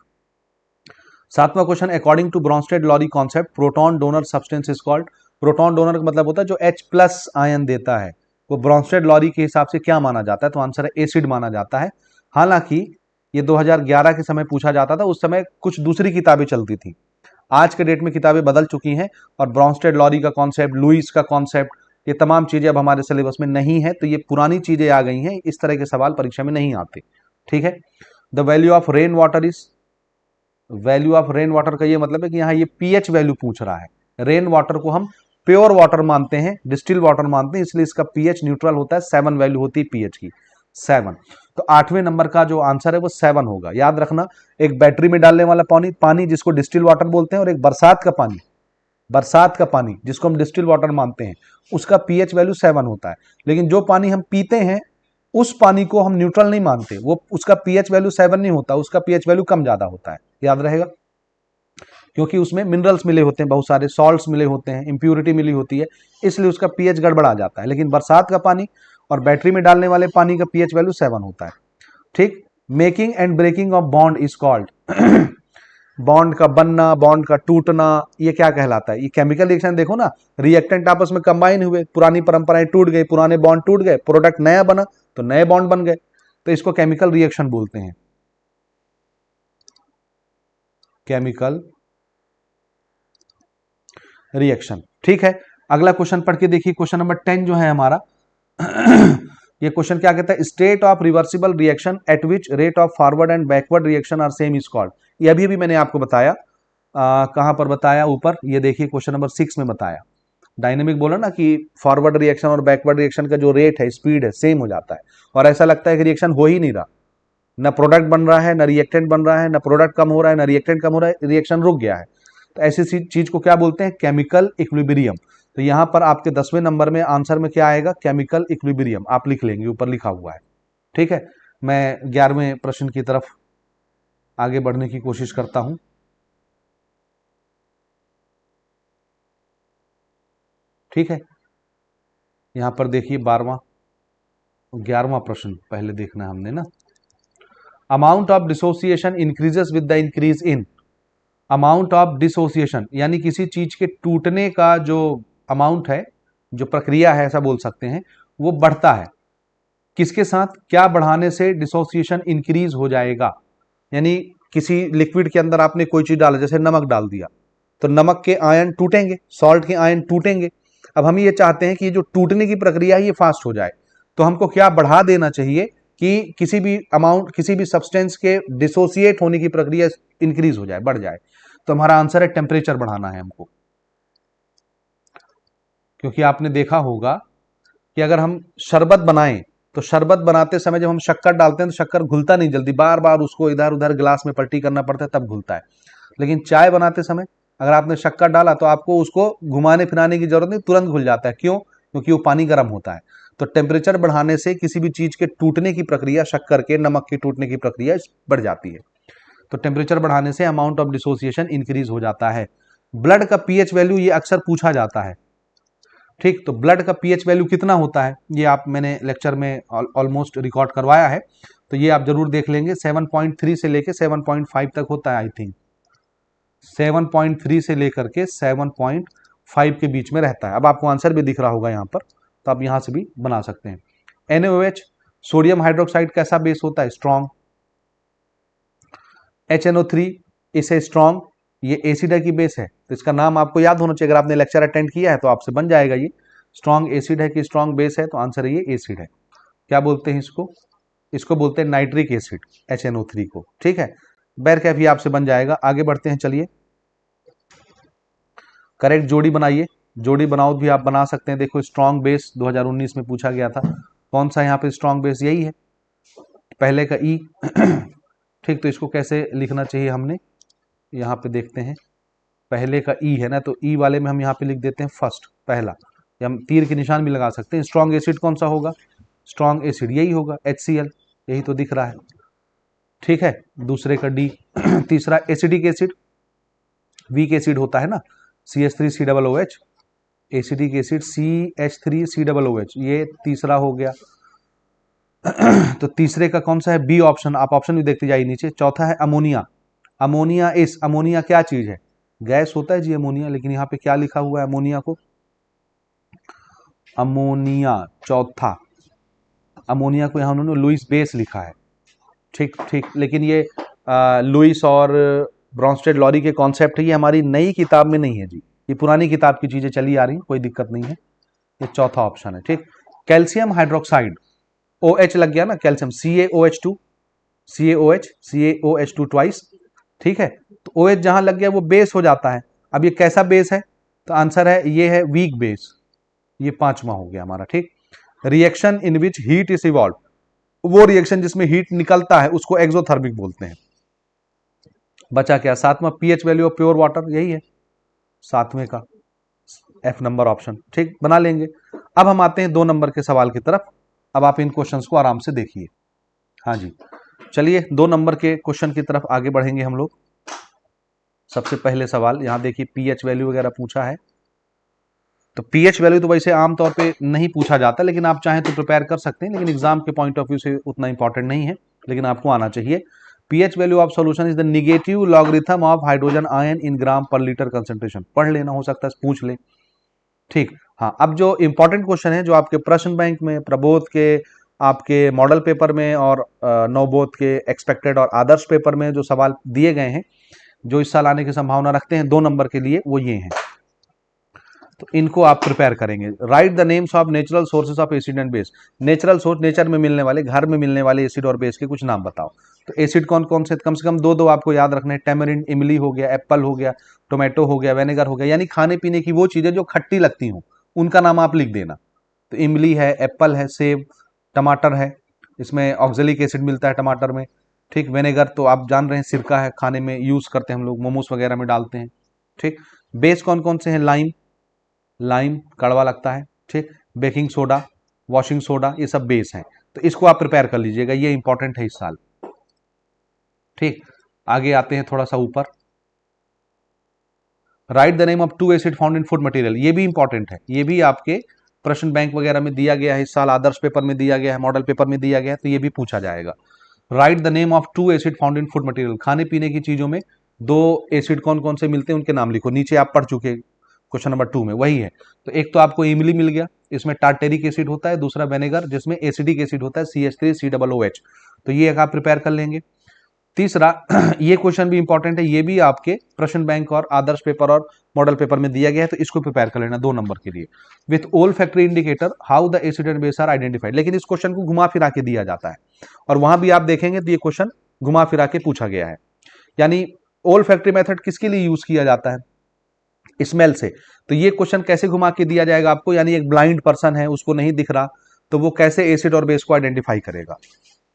सातवां question, according to Bronsted Lowry concept proton donor substance is called. Proton donor का मतलब होता है जो H+ आयन देता है, वो ब्रोंस्टेड लॉरी के हिसाब से क्या माना जाता है, तो आंसर है एसिड माना जाता है। हालांकि ये 2011 के समय पूछा जाता था, उस समय कुछ दूसरी किताबें चलती थी। आज के डेट में किताबें बदल चुकी हैं और ब्रोंस्टेड लॉरी का कॉन्सेप्ट, लुईस का कॉन्सेप्ट, ये तमाम चीजें अब हमारे सिलेबस में नहीं है। तो ये पुरानी चीजें आ गई हैं, इस तरह के सवाल परीक्षा में नहीं आते। ठीक है, the value of rain water is, value of rain water का ये मतलब है कि यहाँ ये पीएच वैल्यू पूछ रहा है। रेन वाटर को हम प्योर वाटर मानते हैं, डिस्टिल वाटर मानते हैं, इसलिए इसका पीएच न्यूट्रल होता है, 7 वैल्यू होती है पीएच की, 7। तो 8वें नंबर का जो आंसर है वो 7 होगा। याद रखना, एक बैटरी में डालने वाला पानी जिसको डिस्टिल वाटर बोलते हैं, और एक बरसात का पानी जिसको हम डिस्टिल वाटर मानते हैं, उसका पीएच वैल्यू 7 होता है। लेकिन जो पानी हम पीते हैं उस पानी को हम न्यूट्रल नहीं मानते, वो उसका पीएच वैल्यू 7 नहीं होता, उसका पीएच वैल्यू कम ज्यादा होता है। याद रहेगा, क्योंकि उसमें मिनरल्स मिले होते हैं, बहुत सारे सॉल्ट्स मिले होते हैं, इंप्यूरिटी मिली होती है, इसलिए उसका पीएच गड़बड़ा जाता है। लेकिन बरसात का पानी और बैटरी में डालने वाले पानी का पीएच वैल्यू 7 होता है। ठीक, making and breaking of bond is called. Bond का बनना, बॉन्ड का टूटना, ये क्या कहलाता है, ये केमिकल रिएक्शन। देखो ना, रिएक्टेंट आपस में कंबाइन हुए, पुरानी परंपराएं टूट गई, पुराने बॉन्ड टूट गए, प्रोडक्ट नया बना तो नए बॉन्ड बन गए, तो इसको केमिकल रिएक्शन बोलते हैं, केमिकल रिएक्शन। ठीक है, अगला क्वेश्चन पढ़ के देखिए, क्वेश्चन नंबर 10 जो है हमारा ये क्वेश्चन क्या कहता है, state of reversible reaction at which rate of forward and backward reaction are same is called. ये अभी मैंने आपको बताया, कहां पर बताया, ऊपर ये देखिए क्वेश्चन नंबर 6 में बताया। डायनेमिक बोला ना कि फॉरवर्ड रिएक्शन और बैकवर्ड रिएक्शन का जो रेट है, स्पीड है, सेम हो जाता है, और ऐसा लगता है कि रिएक्शन हो ही नहीं रहा, ना प्रोडक्ट बन रहा है, ना रिएक्टेंट बन रहा है, ना प्रोडक्ट कम हो रहा है, ना रिएक्टेंट कम हो रहा है, रिएक्शन रुक गया है। तो ऐसी चीज को क्या बोलते हैं, केमिकल इक्विलिब्रियम। तो यहां पर आपके 10वें नंबर में आंसर में क्या आएगा, केमिकल इक्विलिब्रियम आप लिख लेंगे, ऊपर लिखा हुआ है। ठीक है, मैं 11वें प्रश्न की तरफ आगे बढ़ने की कोशिश करता हूं। ठीक है, यहां पर देखिए 12वां 11वां प्रश्न पहले देखना है हमने ना। Amount of dissociation increases with the increase in, amount of dissociation यानी किसी चीज के टूटने का जो अमाउंट है, जो प्रक्रिया है ऐसा बोल सकते हैं, वो बढ़ता है। किसके साथ, क्या बढ़ाने से डिसोसिएशन इंक्रीज हो जाएगा। यानी किसी लिक्विड के अंदर आपने कोई चीज डाला, जैसे नमक डाल दिया, तो नमक के आयन टूटेंगे, सॉल्ट के आयन टूटेंगे। अब हम ये चाहते हैं कि ये जो टूटने की प्रक्रिया है ये फास्ट हो जाए, तो हमको क्या बढ़ा देना चाहिए कि किसी भी अमाउंट, किसी भी सब्सटेंस के डिसोसिएट होने की प्रक्रिया इंक्रीज हो जाए, बढ़ जाए। तो हमारा आंसर है टेम्परेचर बढ़ाना है हमको। क्योंकि आपने देखा होगा कि अगर हम शरबत बनाएं, तो शरबत बनाते समय जब हम शक्कर डालते हैं तो शक्कर घुलता नहीं जल्दी, बार बार उसको इधर उधर गिलास में पलटी करना पड़ता है तब घुलता है। लेकिन चाय बनाते समय अगर आपने शक्कर डाला तो आपको उसको घुमाने फिराने की जरूरत नहीं, तुरंत घुल जाता है। क्यों? क्योंकि वो पानी गर्म होता है। तो टेम्परेचर बढ़ाने से किसी भी चीज के टूटने की प्रक्रिया, शक्कर के, नमक के टूटने की प्रक्रिया बढ़ जाती है। तो टेम्परेचर बढ़ाने से अमाउंट ऑफ डिसोसिएशन इंक्रीज हो जाता है। ब्लड का पीएच वैल्यू ये अक्सर पूछा जाता है। ठीक, तो ब्लड का पीएच वैल्यू कितना होता है ये आप, मैंने लेक्चर में ऑलमोस्ट रिकॉर्ड करवाया है, तो ये आप जरूर देख लेंगे। 7.3 से लेकर 7.5 तक होता है, आई थिंक 7.3 से लेकर के 7.5 के बीच में रहता है। अब आपको आंसर भी दिख रहा होगा यहाँ पर, तो आप यहाँ से भी बना सकते हैं। NaOH सोडियम हाइड्रोक्साइड कैसा बेस होता है, स्ट्रॉन्ग। HNO3 इसे स्ट्रॉन्ग, ये एसिड है कि बेस है, तो इसका नाम आपको याद होना चाहिए। अगर आपने लेक्चर अटेंड किया है तो आपसे बन जाएगा ये, स्ट्रॉन्ग एसिड है कि स्ट्रॉन्ग बेस है, तो आंसर है ये एसिड है। क्या बोलते हैं इसको, इसको बोलते हैं नाइट्रिक एसिड, HNO3 को। ठीक है, बैर भी आपसे बन जाएगा। आगे बढ़ते हैं, चलिए करेक्ट जोड़ी बनाइए। जोड़ी बनाओ भी आप बना सकते हैं। देखो स्ट्रॉन्ग बेस 2019 में पूछा गया था, कौन सा यहाँ पे स्ट्रॉन्ग बेस, यही है, पहले का ई। ठीक, तो इसको कैसे लिखना चाहिए हमने, यहाँ पे देखते हैं, पहले का ई है ना, तो ई वाले में हम यहाँ पे लिख देते हैं फर्स्ट, पहला, या हम तीर के निशान भी लगा सकते हैं। स्ट्रॉन्ग एसिड कौन सा होगा, स्ट्रॉन्ग एसिड यही होगा, HCl, यही तो दिख रहा है। ठीक है, दूसरे का डी। तीसरा एसिडिक एसिड, वीक एसिड होता है ना, CH3COOH, एसिडिक एसिड CH3COOH, ये तीसरा हो गया। तो तीसरे का कौन सा है, बी ऑप्शन, आप ऑप्शन भी देखते जाइए नीचे। चौथा है अमोनिया, अमोनिया इस, अमोनिया क्या चीज है, गैस होता है जी अमोनिया, लेकिन यहाँ पे क्या लिखा हुआ है अमोनिया को, अमोनिया चौथा, अमोनिया को यहाँ उन्होंने लुइस बेस लिखा है। ठीक ठीक, लेकिन ये लुइस और ब्रॉन्स्टेड लॉरी के कॉन्सेप्ट है, ये हमारी नई किताब में नहीं है जी, ये पुरानी किताब की चीजें चली आ रही हैं, कोई दिक्कत नहीं है। ये चौथा ऑप्शन है। ठीक, कैल्शियम हाइड्रोक्साइड, OH लग गया ना, कैल्शियम CaOH2, CaOH2 ट्वाइस। ठीक है, तो OH जहां लग गया वो बेस हो जाता है। अब ये कैसा बेस है, तो आंसर है ये है वीक बेस, ये पांचवा हो गया हमारा। ठीक, reaction in which heat is evolve, वो रिएक्शन जिसमें हीट निकलता है उसको एक्सोथर्मिक बोलते हैं। बचा क्या, सातवां, pH value of pure water, यही है सातवें का F नंबर ऑप्शन। ठीक, बना लेंगे। अब हम आते हैं 2 नंबर के सवाल की तरफ। अब आप इन क्वेश्चंस को आराम से देखिए। हाँ जी, चलिए 2 नंबर के क्वेश्चन की तरफ आगे बढ़ेंगे हम लोग। सबसे पहले सवाल यहाँ देखिए, पीएच वैल्यू वगैरह पूछा है, तो पीएच वैल्यू तो वैसे आमतौर पे नहीं पूछा जाता, लेकिन आप चाहें तो प्रिपेयर कर सकते हैं, लेकिन एग्जाम के पॉइंट ऑफ व्यू से उतना इंपॉर्टेंट नहीं है, लेकिन आपको आना चाहिए। PH value of solution is the negative logarithm of hydrogen ion in gram per litre concentration. पढ़ लेना, हो सकता है पूछ ले। ठीक, हाँ, अब जो इंपॉर्टेंट क्वेश्चन है, जो आपके प्रश्न बैंक में, प्रबोध के, आपके मॉडल पेपर में और नवबोध के एक्सपेक्टेड और आदर्श पेपर में जो सवाल दिए गए हैं, जो इस साल आने की संभावना रखते हैं 2 नंबर के लिए, वो ये हैं। तो इनको आप प्रिपेयर करेंगे। Right the names of natural sources of acid and base, natural source, nature में मिलने वाले, घर में मिलने वाले एसिड और बेस के कुछ नाम बताओ। तो एसिड कौन कौन से, कम से कम 2 आपको याद रखने हैं। टेमरिंड, इमली हो गया, एप्पल हो गया, टोमेटो हो गया, विनेगर हो गया, यानी खाने पीने की वो चीजें जो खट्टी लगती हों, उनका नाम आप लिख देना। तो इमली है, एप्पल है, सेब, टमाटर है, इसमें ऑक्जेलिक एसिड मिलता है टमाटर में। ठीक, विनेगर तो आप जान रहे हैं, सिरका है, खाने में यूज करते हैं हम लोग, मोमोज वगैरह में डालते हैं। ठीक, बेस कौन कौन से हैं, लाइम, लाइम कड़वा लगता है, ठीक, बेकिंग सोडा, वॉशिंग सोडा, ये सब बेस हैं। तो इसको आप प्रिपेयर कर लीजिएगा, ये इंपॉर्टेंट है इस साल। ठीक, आगे आते हैं थोड़ा सा ऊपर। Write the name of two acid found in food material, ये भी इंपॉर्टेंट है, ये भी आपके प्रश्न बैंक वगैरह में दिया गया है इस साल, आदर्श पेपर में दिया गया है, मॉडल पेपर में दिया गया है, तो ये भी पूछा जाएगा। Write the name of two acid found in food material, खाने पीने की चीजों में दो एसिड कौन कौन से मिलते हैं उनके नाम लिखो। नीचे आप पढ़ चुके क्वेश्चन नंबर 2 में, वही है। तो एक तो आपको इमली मिल गया, इसमें टार्टेरिक एसिड होता है, दूसरा विनेगर जिसमें एसिडिक एसिड होता है CH3COOH, तो ये एक आप प्रिपेयर कर लेंगे। तीसरा ये क्वेश्चन भी इंपॉर्टेंट है, ये भी आपके प्रश्न बैंक और आदर्श पेपर और मॉडल पेपर में दिया गया है, तो इसको प्रिपेयर कर लेना 2 नंबर के लिए। With olfactory indicator how the acid and base are identified, लेकिन इस क्वेश्चन को घुमा फिरा के दिया जाता है, और वहां भी आप देखेंगे तो ये क्वेश्चन घुमा फिरा के पूछा गया है। यानी ओल फैक्ट्री मेथड किसके लिए यूज किया जाता है? स्मेल से। तो ये क्वेश्चन कैसे घुमा के दिया जाएगा आपको, यानी एक ब्लाइंड पर्सन है, उसको नहीं दिख रहा, तो वो कैसे एसिड और बेस को आइडेंटिफाई करेगा?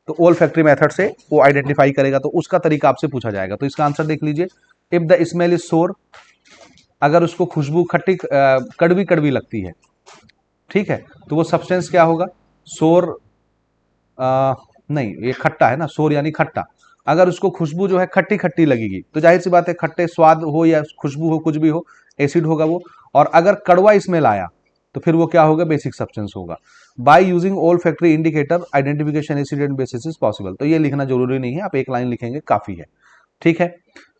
तो ओल फैक्ट्री मेथड से वो आइडेंटिफाई करेगा, तो उसका तरीका आपसे पूछा जाएगा। तो इसका आंसर देख लीजिए, इफ द स्मेल इज सोर, अगर उसको खुशबू खट्टी कड़वी कड़वी लगती है, ठीक है, तो वो सब्सटेंस क्या होगा? सोर नहीं, ये खट्टा है ना, सोर यानी खट्टा। अगर उसको खुशबू जो है खट्टी खट्टी लगेगी, तो जाहिर सी बात है खट्टे स्वाद हो या खुशबू हो, कुछ भी हो, एसिड होगा वो। और अगर कड़वा स्मेल आया तो फिर वो क्या होगा? बेसिक सब्सटेंस होगा। By using all factory indicator identification acid and bases is possible, तो ये लिखना जरूरी नहीं है, आप एक लाइन लिखेंगे काफी है, ठीक है।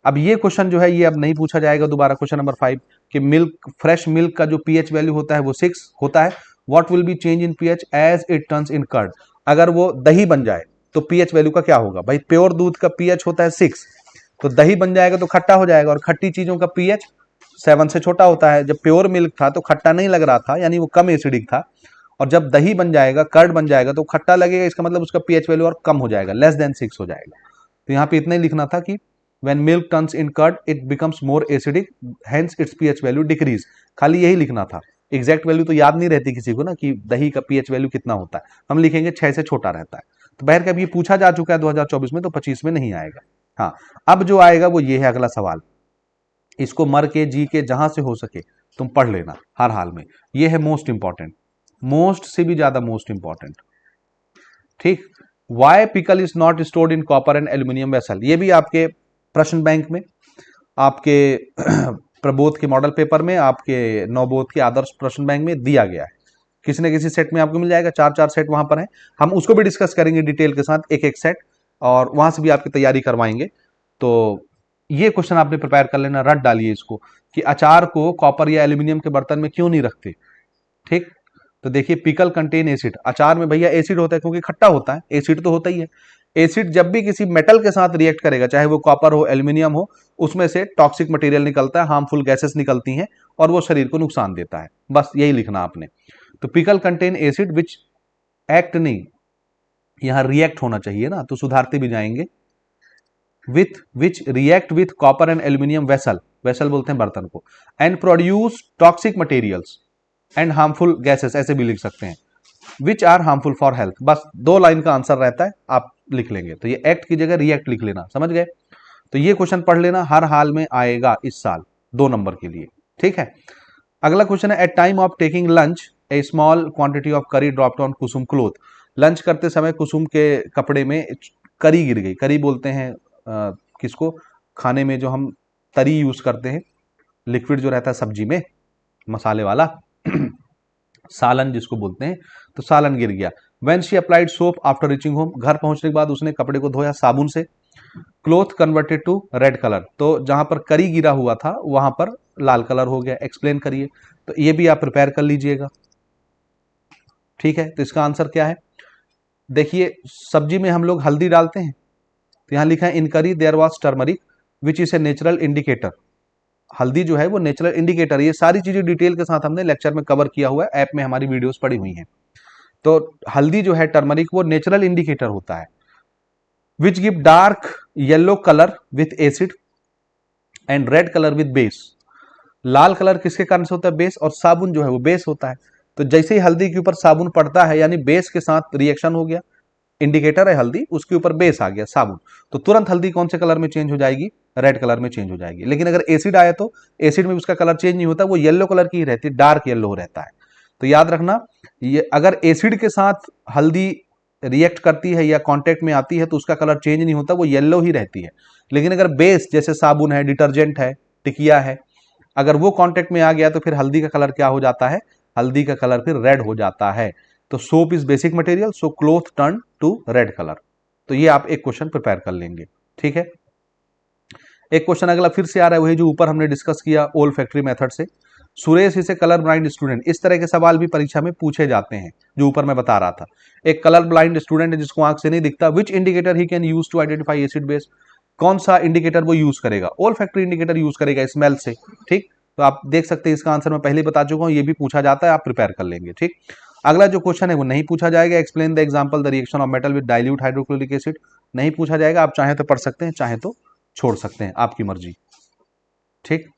अब ये क्वेश्चन जो है ये अब नहीं पूछा जाएगा दोबारा। क्वेश्चन नंबर 5 कि मिल्क, फ्रेश मिल्क का जो पीएच वैल्यू होता है वो 6 होता है। What will be change in pH as it turns in curd, अगर वो दही बन जाए तो पीएच वैल्यू का क्या होगा? भाई प्योर दूध का पीएच होता है 6, तो दही बन जाएगा तो खट्टा हो जाएगा, और खट्टी चीजों का पीएच 7 से छोटा होता है। जब प्योर मिल्क था तो खट्टा नहीं लग रहा था, यानी वो कम एसिडिक था, और जब दही बन जाएगा, कर्ड बन जाएगा, तो खट्टा लगेगा, इसका मतलब उसका पीएच वैल्यू और कम हो जाएगा, लेस देन 6 हो जाएगा। तो यहाँ पे इतना ही लिखना था कि when milk turns in curd it becomes more acidic hence its pH value decrease, खाली यही लिखना था। एग्जैक्ट वैल्यू तो याद नहीं रहती किसी को ना कि दही का पीएच वैल्यू कितना होता है, हम लिखेंगे 6 से छोटा रहता है। तो बहर कभी ये पूछा जा चुका है 2024 में, तो 25 में नहीं आएगा। हाँ, अब जो आएगा वो ये है अगला सवाल, इसको मर के जी के जहां से हो सके तुम पढ़ लेना हर हाल में, ये है मोस्ट इंपॉर्टेंट, मोस्ट से भी ज्यादा मोस्ट इंपॉर्टेंट, ठीक। Why pickle is not stored in copper and aluminium vessel, ये भी आपके प्रश्न बैंक में, आपके प्रबोध के मॉडल पेपर में, आपके नवबोध के आदर्श प्रश्न बैंक में दिया गया है। किसी न किसी सेट में आपको मिल जाएगा, 4 सेट वहां पर है, हम उसको भी डिस्कस करेंगे डिटेल के साथ, एक एक सेट, और वहां से भी आपकी तैयारी करवाएंगे। तो ये क्वेश्चन आपने प्रिपेयर कर लेना, रट डालिए इसको कि अचार को कॉपर या एल्यूमिनियम के बर्तन में क्यों नहीं रखते, ठीक। तो देखिए, पिकल कंटेन एसिड, अचार में भैया एसिड होता है क्योंकि खट्टा होता है, एसिड तो होता ही है। एसिड जब भी किसी मेटल के साथ रिएक्ट करेगा, चाहे वो कॉपर हो, एल्यूमिनियम हो, उसमें से टॉक्सिक मटेरियल निकलता है, हार्मफुल गैसेस निकलती हैं, और वो शरीर को नुकसान देता है, बस यही लिखना आपने। तो pickle contain acid which act नहीं, यहां रिएक्ट होना चाहिए ना, तो सुधारते भी जाएंगे। With which react with copper and aluminium vessel, vessel बोलते हैं बर्तन को, and produce toxic materials and harmful gases, ऐसे भी लिख सकते हैं, which are harmful for health. बस 2 लाइन का आंसर रहता है, आप लिख लेंगे। तो ये एक्ट की जगह रिएक्ट लिख लेना, समझ गए? तो ये क्वेश्चन पढ़ लेना, हर हाल में आएगा इस साल 2 नंबर के लिए, ठीक है। अगला क्वेश्चन है, at time of taking lunch a small quantity of curry dropped on Kusum cloth, lunch करते समय कुसुम के कपड़े में करी गिर गई। करी बोलते हैं किसको? खाने में जो हम तरी यूज करते हैं, लिक्विड जो रहता है सब्जी में, मसाले वाला सालन जिसको बोलते हैं, तो सालन गिर गया। When she applied soap after reaching home, घर पहुंचने के बाद उसने कपड़े को धोया साबुन से। Cloth converted to red colour, तो जहां पर करी गिरा हुआ था वहां पर लाल कलर हो गया, एक्सप्लेन करिए। तो ये भी आप प्रिपेयर कर लीजिएगा, ठीक है। तो इसका आंसर क्या है? देखिए, सब्जी में हम लोग हल्दी डालते हैं, तो यहां लिखा है in curry there was turmeric which is a natural indicator, हल्दी जो है वो नेचुरल इंडिकेटर, ये सारी चीजें डिटेल के साथ हमने लेक्चर में कवर किया हुआ है, ऐप में हमारी वीडियोस पड़ी हुई हैं। तो हल्दी जो है टर्मरिक, वो नेचुरल इंडिकेटर होता है। Which give dark yellow colour with acid and red colour with base, Lal colour किसके कारण से होता है? बेस, और साबुन जो है वो बेस होता है। तो जैसे ही हल्दी के ऊपर साबुन पड़ता है, यानी बेस के साथ रिएक्शन हो गया, इंडिकेटर है हल्दी, उसके ऊपर बेस आ गया साबुन, तो तुरंत हल्दी कौन से कलर में चेंज हो जाएगी, रेड कलर में चेंज हो जाएगी। लेकिन अगर एसिड आया तो एसिड में उसका कलर चेंज नहीं होता, वो येलो कलर की ही रहती है, डार्क येलो रहता है। तो याद रखना, ये अगर एसिड के साथ हल्दी रिएक्ट करती है या कांटेक्ट में आती है तो उसका कलर चेंज नहीं होता, वो येलो ही रहती है। लेकिन अगर बेस जैसे साबुन है, डिटर्जेंट है, टिकिया है, अगर वो कांटेक्ट में आ गया तो फिर हल्दी का कलर क्या हो जाता है, हल्दी का कलर फिर रेड हो जाता है। तो soap is basic material, so cloth turn to red colour. तो ये आप एक क्वेश्चन प्रिपेयर कर लेंगे, ठीक है। एक क्वेश्चन अगला फिर से आ रहा है, वही जो ऊपर हमने डिस्कस किया ओल फैक्ट्री मेथड से। सुरेश इसे कलर ब्लाइंड स्टूडेंट, इस तरह के सवाल भी परीक्षा में पूछे जाते हैं, जो ऊपर मैं बता रहा था। एक कलर ब्लाइंड स्टूडेंट है जिसको आंख से नहीं दिखता, which indicator he can use to identify acid base, कौन सा इंडिकेटर वो यूज करेगा, ओल फैक्ट्री इंडिकेटर यूज करेगा स्मेल से, ठीक। तो आप देख सकते हैं इसका आंसर मैं पहले बता चुका हूं, ये भी पूछा जाता है, आप प्रिपेयर कर लेंगे, ठीक। अगला जो क्वेश्चन है वो नहीं पूछा जाएगा, explain the example the reaction of metal with dilute hydrochloric acid, नहीं पूछा जाएगा, आप चाहे तो पढ़ सकते हैं, चाहे तो छोड़ सकते हैं, आपकी मर्जी, ठीक।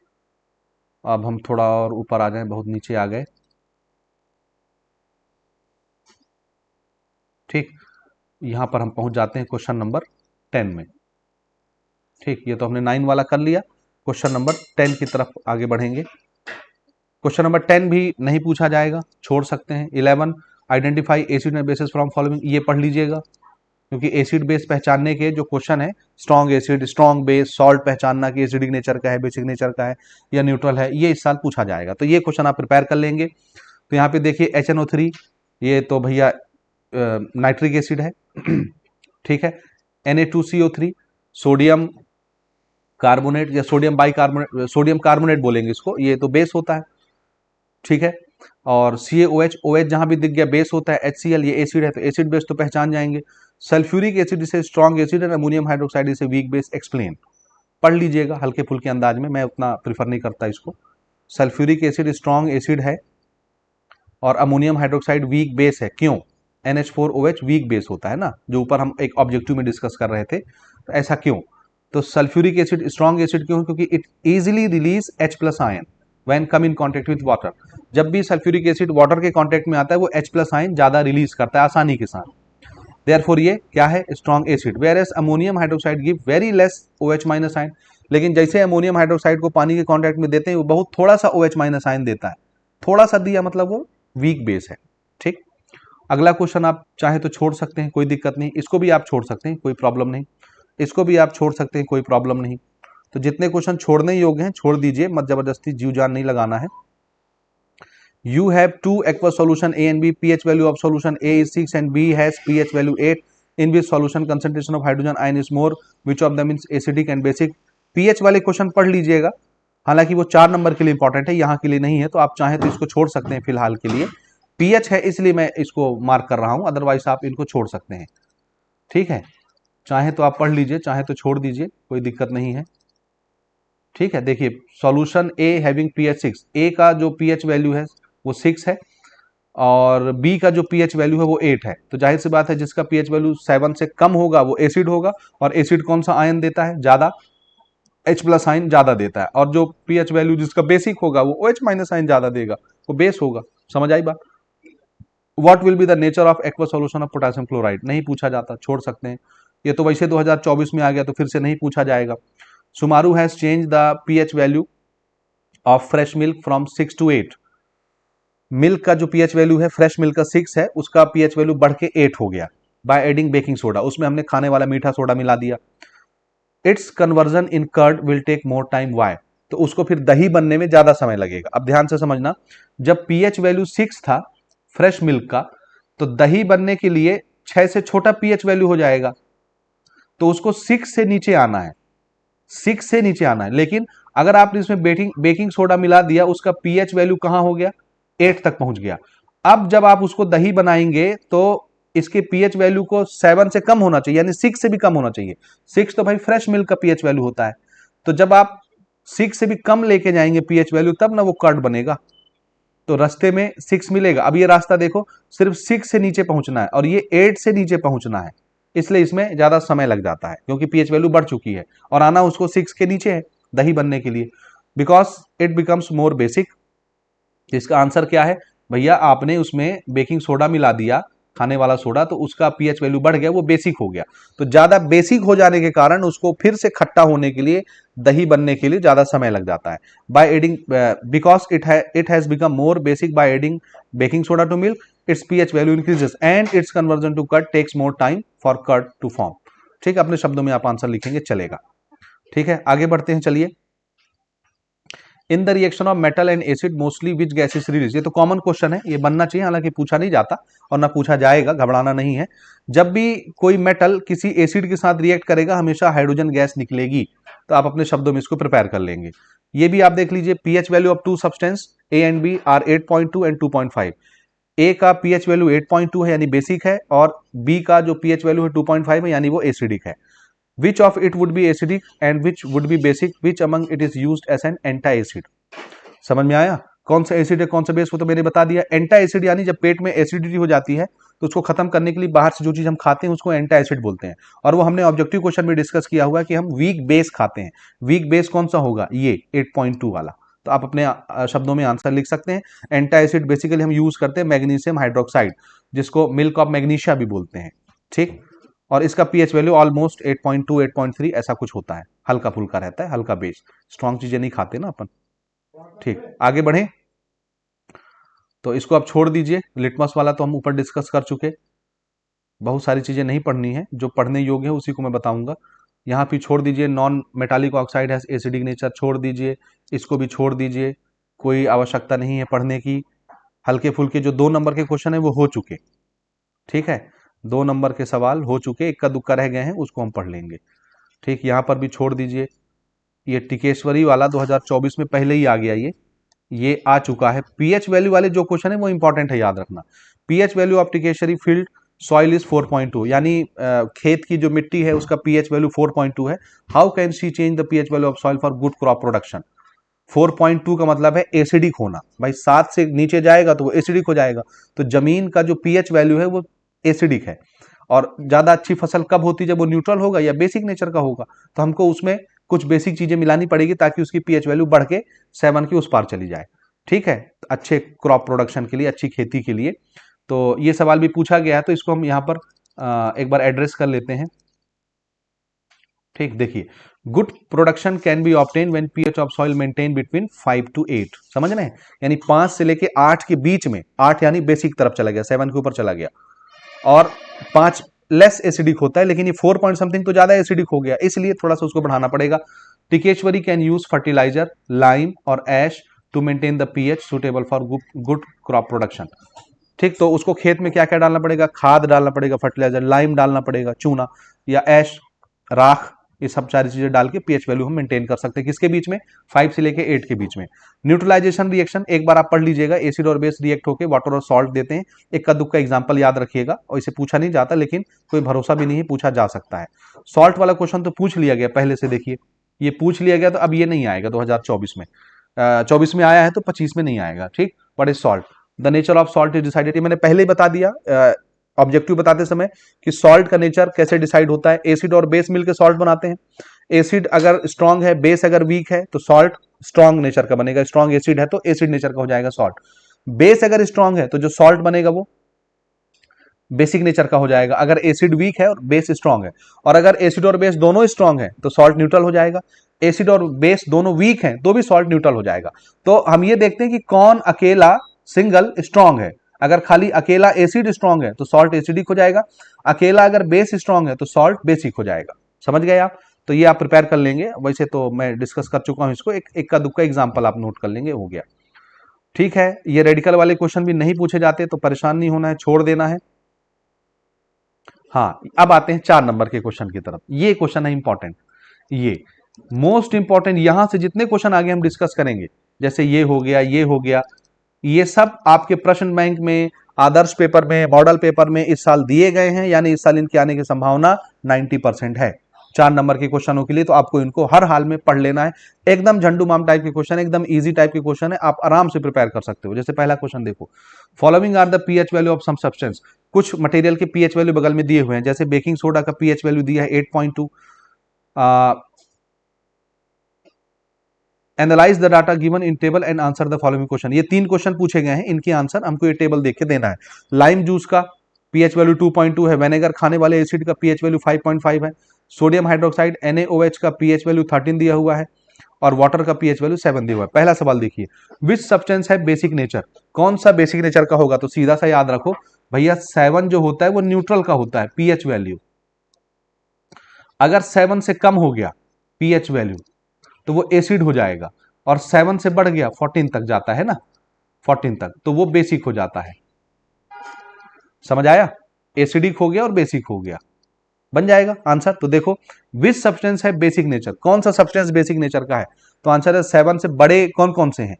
अब हम थोड़ा और ऊपर आ जाएं, बहुत नीचे आ गए, ठीक। यहां पर हम पहुंच जाते हैं क्वेश्चन नंबर 10 में, ठीक। ये तो हमने 9 वाला कर लिया, क्वेश्चन नंबर 10 की तरफ आगे बढ़ेंगे। क्वेश्चन नंबर 10 भी नहीं पूछा जाएगा, छोड़ सकते हैं। 11 identify acid and bases from following, ये पढ़ लीजिएगा, क्योंकि एसिड बेस पहचानने के जो क्वेश्चन है, strong acid, strong base, salt पहचानना कि एसिडिक नेचर का है, बेसिक नेचर का है या न्यूट्रल है, ये इस साल पूछा जाएगा। तो ये क्वेश्चन आप प्रिपेयर कर लेंगे। तो यहाँ पे देखिए HNO3, ये तो भैया नाइट्रिक एसिड है, ठीक है। Na2CO3 सोडियम कार्बोनेट या सोडियम बाइकार्बोनेट, सोडियम कार्बोनेट बोलेंगे इसको, ये तो बेस होता है, ठीक है। और CaOH, OH जहां भी दिख गया बेस होता है, HCl ये एसिड है, तो एसिड बेस तो पहचान जाएंगे। सल्फ्यूरिक एसिड इसे स्ट्रॉन्ग एसिड है, अमोनियम हाइड्रोक्साइड इसे वीक बेस, एक्सप्लेन, पढ़ लीजिएगा हल्के फुल्के अंदाज में, मैं उतना प्रीफर नहीं करता इसको। सल्फ्यूरिक एसिड स्ट्रॉन्ग एसिड है और अमोनियम हाइड्रोक्साइड वीक बेस है, क्यों, NH4OH वीक बेस होता है ना, जो ऊपर हम एक ऑब्जेक्टिव में डिस्कस कर रहे थे, तो ऐसा क्यों। तो सल्फ्यूरिक एसिड स्ट्रॉन्ग एसिड क्यों, क्योंकि it easily release H+ ion when come in contact with water, जब भी सल्फ्यूरिक एसिड वाटर के कांटेक्ट में आता है वो H+ आयन ज्यादा रिलीज करता है आसानी के साथ, देयरफॉर ये क्या है, strong acid. Whereas ammonium hydroxide give very less OH- ion, लेकिन जैसे अमोनियम हाइड्रोक्साइड को पानी के कांटेक्ट में देते हैं वो बहुत थोड़ा सा OH- आयन देता है, थोड़ा सा दिया मतलब वो वीक बेस है, ठीक। अगला क्वेश्चन आप चाहे तो छोड़ सकते हैं, कोई दिक्कत नहीं, इसको भी आप छोड़ सकते हैं, कोई प्रॉब्लम नहीं, इसको भी आप छोड़ सकते हैं, कोई प्रॉब्लम नहीं। तो जितने क्वेश्चन छोड़ने योग्य हैं छोड़ दीजिए, मत जबरदस्ती जीव जान नहीं लगाना है। You have two aqueous solution A and B. pH value of solution A is 6 and B has pH value 8. In which solution concentration of hydrogen ion is more? Which of them is acidic and basic? pH वाले question पढ़ लीजिएगा, हालांकि वो 4 number के लिए important है, यहाँ के लिए नहीं है, तो आप चाहें तो इसको छोड़ सकते हैं फिलहाल के लिए। pH है इसलिए मैं इसको मार्क कर रहा हूं, अदरवाइज आप इनको छोड़ सकते हैं, ठीक है। चाहे तो आप पढ़ लीजिए, चाहे तो छोड़ दीजिए, कोई दिक्कत नहीं है, ठीक है। देखिए solution A having pH 6, A का जो pH वैल्यू है वो 6 है और B का जो pH वैल्यू है वो 8 है, तो जाहिर सी बात है जिसका pH वैल्यू 7 से कम होगा वो एसिड होगा, और एसिड कौन सा आयन देता है ज्यादा, H+ आयन ज्यादा देता है, और जो pH वैल्यू जिसका बेसिक होगा वो OH- आयन ज्यादा देगा, वो बेस होगा, समझ आई बात। What will be the nature of aqua solution of potassium chloride, नहीं पूछा जाता, छोड़ सकते हैं, ये तो वैसे 2024 में आ गया तो फिर से नहीं पूछा जाएगा। Sumaru has change the pH value of fresh milk from 6 to 8, milk का जो pH वैल्यू है फ्रेश मिल्क का 6 है, उसका pH वैल्यू बढ़ के 8 हो गया बाय एडिंग बेकिंग सोडा, उसमें हमने खाने वाला मीठा सोडा मिला दिया। Its conversion in curd will take more time, why, तो उसको फिर दही बनने में ज्यादा समय लगेगा। अब ध्यान से समझना, जब pH वैल्यू 6 था फ्रेश मिल्क का, तो दही बनने के लिए 6 से छोटा pH वैल्यू हो जाएगा, तो उसको 6 से नीचे आना है, 6 से नीचे आना है। लेकिन अगर आपने इसमें बेकिंग सोडा मिला दिया, उसका pH वैल्यू कहां हो गया, 8 तक पहुंच गया। अब जब आप उसको दही बनाएंगे तो इसके pH वैल्यू को 7 से कम होना चाहिए, यानी 6 से भी कम होना चाहिए। 6 तो भाई फ्रेश मिल्क का pH वैल्यू होता है, तो जब आप 6 से भी कम लेके जाएंगे pH वैल्यू, तब ना वो कर्ड बनेगा। तो रास्ते में 6 मिलेगा, अब ये रास्ता देखो सिर्फ 6 से नीचे पहुंचना है और ये 8 से नीचे पहुंचना है, इसलिए इसमें ज्यादा समय लग जाता है, क्योंकि pH वैल्यू बढ़ चुकी है और आना उसको 6 के नीचे है दही बनने के लिए, because it becomes more basic. इसका आंसर क्या है भैया, आपने उसमें बेकिंग सोडा मिला दिया खाने वाला सोडा, तो उसका पीएच वैल्यू बढ़ गया, वो बेसिक हो गया। तो ज्यादा बेसिक हो जाने के कारण उसको फिर से खट्टा होने के लिए, दही बनने के लिए ज्यादा समय लग जाता है। By adding, because it has become more basic by adding baking soda to milk, its pH value increases and its conversion to curd takes more time for curd to form। ठीक है, अपने शब्दों में आप आंसर लिखेंगे चलेगा। ठीक है, आगे बढ़ते हैं, चलिए। In the reaction of metal and acid mostly which gas is release, ये तो कॉमन क्वेश्चन है, ये बनना चाहिए, हालांकि पूछा नहीं जाता और ना पूछा जाएगा, घबराना नहीं है। जब भी कोई मेटल किसी एसिड के साथ रिएक्ट करेगा हमेशा हाइड्रोजन गैस निकलेगी, तो आप अपने शब्दों में इसको प्रिपेयर कर लेंगे। ये भी आप देख लीजिए, pH value of two substance A and B are 8.2 and 2.5। A का पीएच वैल्यू 8.2 है यानी बेसिक है, और बी का जो पीएच वैल्यू है 2.5 है यानी वो एसिडिक है। Which of it would be acidic and which would be basic, which among it is used as an anti acid. समझ में आया, कौन सा एसिड है कौन सा बेस, वो तो मैंने बता दिया। एंटी एसिड यानी जब पेट में एसिडिटी हो जाती है तो उसको खत्म करने के लिए बाहर से जो चीज हम खाते हैं उसको एंटी एसिड बोलते हैं, और वो हमने ऑब्जेक्टिव क्वेश्चन में डिस्कस किया हुआ है कि हम वीक बेस खाते हैं। वीक बेस कौन सा होगा, ये 8.2 वाला। तो आप अपने शब्दों में आंसर लिख सकते हैं। एंटी एसिड बेसिकली हम यूज करते हैं मैग्नीशियम हाइड्रोक्साइड, जिसको मिल्क ऑफ मैग्नीशिया भी बोलते हैं। ठीक, और इसका पीएच वैल्यू ऑलमोस्ट 8.2 8.3 ऐसा कुछ होता है, हल्का फुल्का रहता है, हल्का बेस, स्ट्रॉन्ग चीजें नहीं खाते ना अपन। ठीक, आगे बढ़े, तो इसको आप छोड़ दीजिए, लिटमस वाला तो हम ऊपर डिस्कस कर चुके, बहुत सारी चीजें नहीं पढ़नी है, जो पढ़ने योग्य है उसी को मैं बताऊंगा। यहाँ पे छोड़ दीजिए, नॉन मेटालिक ऑक्साइड है एसिडिक नेचर, छोड़ दीजिए, इसको भी छोड़ दीजिए, कोई आवश्यकता नहीं है पढ़ने की। हल्के फुल्के जो 2 नंबर के क्वेश्चन है वो हो चुके, ठीक है, 2 नंबर के सवाल हो चुके, इक्का दुक्का रह गए हैं, उसको हम पढ़ लेंगे। ठीक, यहाँ पर भी छोड़ दीजिए, ये टिकेश्वरी वाला 2024 में पहले ही आ गया, ये आ चुका है। पीएच वैल्यू वाले जो क्वेश्चन है वो इंपॉर्टेंट है, याद रखना। PH value of Tikeshari field soil is 4.2, यानी खेत की जो मिट्टी है उसका पीएच वैल्यू 4.2 है। How can she change the pH value of soil for good crop production. 4.2 का मतलब है एसिडिक होना, भाई 7 से नीचे जाएगा तो वो एसिडिक हो जाएगा। तो जमीन का जो पीएच वैल्यू है वो एसिडिक है, और ज्यादा अच्छी फसल कब होती है, जब वो न्यूट्रल होगा या बेसिक नेचर का होगा। तो हमको उसमें कुछ बेसिक चीजें मिलानी पड़ेगी ताकि उसकी पीएच वैल्यू बढ़ के 7 के उस पार चली जाए। ठीक है, अच्छे क्रॉप प्रोडक्शन के लिए, अच्छी खेती के लिए। तो ये सवाल भी पूछा गया है, तो इसको हम यहाँ पर एक बार एड्रेस कर लेते हैं। ठीक, देखिए, good production can be obtain when pH of soil maintain between 5 to 8, समझ रहे हैं, यानी 5 से लेके 8 के बीच में, 8 यानी बेसिक तरफ चला गया, 7 के ऊपर चला गया, और 5 लेस एसिडिक होता है, लेकिन ये 4 पॉइंट समथिंग तो ज्यादा एसिडिक हो गया, इसलिए थोड़ा सा उसको बढ़ाना पड़ेगा। Tikeshwari can use fertiliser, lime और ash to maintain the pH suitable for good crop production. ठीक, तो उसको खेत में क्या क्या डालना पड़ेगा, खाद डालना पड़ेगा, फर्टिलाइजर, लाइम डालना पड़ेगा, चूना या ऐश, राख, ये सब सारी चीजें डाल के पीएच वैल्यू हम मेंटेन कर सकते हैं, किसके बीच में, 5 से लेके 8 के बीच में। न्यूट्रलाइजेशन रिएक्शन एक बार आप पढ़ लीजिएगा, एसिड और बेस रिएक्ट होकर वाटर और सॉल्ट देते हैं। एक का दुक्का एग्जांपल याद रखिएगा, और इसे पूछा नहीं जाता, लेकिन कोई भरोसा भी नहीं है, पूछा जा सकता है। सॉल्ट वाला क्वेश्चन तो पूछ लिया गया पहले से, देखिए ये पूछ लिया गया, तो अब ये नहीं आएगा 2024 में। 24 में आया है तो 25 में नहीं आएगा। ठीक, what is salt, the nature of salt is decided, ये मैंने पहले ही बता दिया ऑब्जेक्टिव बताते समय कि सॉल्ट का नेचर कैसे डिसाइड होता है। एसिड और बेस मिलकर सॉल्ट बनाते हैं। एसिड अगर स्ट्रांग है, बेस अगर वीक है, तो सॉल्ट स्ट्रांग नेचर का बनेगा। स्ट्रांग एसिड है तो एसिड नेचर का हो जाएगा सॉल्ट। बेस अगर स्ट्रांग है तो जो सॉल्ट बनेगा वो बेसिक नेचर का हो जाएगा। अगर एसिड वीक है और बेस स्ट्रांग है, और अगर एसिड और बेस दोनों स्ट्रांग है तो सॉल्ट न्यूट्रल हो जाएगा। एसिड और बेस दोनों वीक हैं तो भी सॉल्ट न्यूट्रल हो जाएगा। तो हम ये देखते हैं कि कौन अकेला सिंगल स्ट्रांग है। अगर खाली अकेला एसिड स्ट्रांग है तो सॉल्ट एसिडिक हो जाएगा, अकेला अगर बेस स्ट्रांग है तो सॉल्ट बेसिक हो जाएगा। समझ गए आप, तो ये आप प्रिपेयर कर लेंगे। वैसे तो मैं डिस्कस कर चुका हूं इसको, एक का दुक्का एग्जांपल आप नोट कर लेंगे, हो गया। ठीक है, ये रेडिकल वाले क्वेश्चन भी नहीं पूछे जाते तो परेशान नहीं होना है, छोड़ देना है। हाँ, अब आते हैं 4 नंबर के क्वेश्चन की तरफ। ये क्वेश्चन है इंपॉर्टेंट, ये मोस्ट इंपॉर्टेंट। यहां से जितने क्वेश्चन आगे हम डिस्कस करेंगे, जैसे ये हो गया, ये हो गया, ये सब आपके प्रश्न बैंक में, आदर्श पेपर में, मॉडल पेपर में इस साल दिए गए हैं, यानी इस साल इनके आने की संभावना 90% है 4 नंबर के क्वेश्चनों के लिए। तो आपको इनको हर हाल में पढ़ लेना है। एकदम झंडू माम टाइप के क्वेश्चन, एकदम इजी टाइप के क्वेश्चन है, आप आराम से प्रिपेयर कर सकते हो। जैसे पहला क्वेश्चन देखो, following are the pH value of some substance. कुछ मटेरियल के पीएच वैल्यू बगल में दिए हुए हैं, जैसे बेकिंग सोडा का पीएच वैल्यू दिया है 8.2। Analyse the data given in table and answer the following question. ये 3 क्वेश्चन पूछे गए हैं, इनके आंसर हमको ये टेबल देख के देना है। लाइम जूस का पीएच वैल्यू 2.2 है। विनेगर खाने वाले एसिड का पीएच वैल्यू 5.5 है। सोडियम हाइड्रोक्साइड NaOH का पीएच वैल्यू 13 दिया हुआ है और वाटर का पीएच वैल्यू 7 दिया हुआ है। पहला सवाल देखिए, विच सब्सटेंस है बेसिक नेचर, कौन सा बेसिक नेचर का होगा? तो सीधा सा याद रखो भैया, 7 जो होता है वो न्यूट्रल का होता है पीएच वैल्यू। अगर 7 से कम हो गया पीएच वैल्यू तो वो एसिड हो जाएगा, और 7 से बढ़ गया 14 तक जाता है ना, 14 तक, तो वो बेसिक हो जाता है। समझ आया? एसिडिक हो गया और बेसिक हो गया, बन जाएगा आंसर। तो देखो, विच सब्सटेंस है बेसिक नेचर, कौन सा सब्सटेंस बेसिक नेचर का है? तो आंसर है 7 से बड़े कौन कौन से हैं?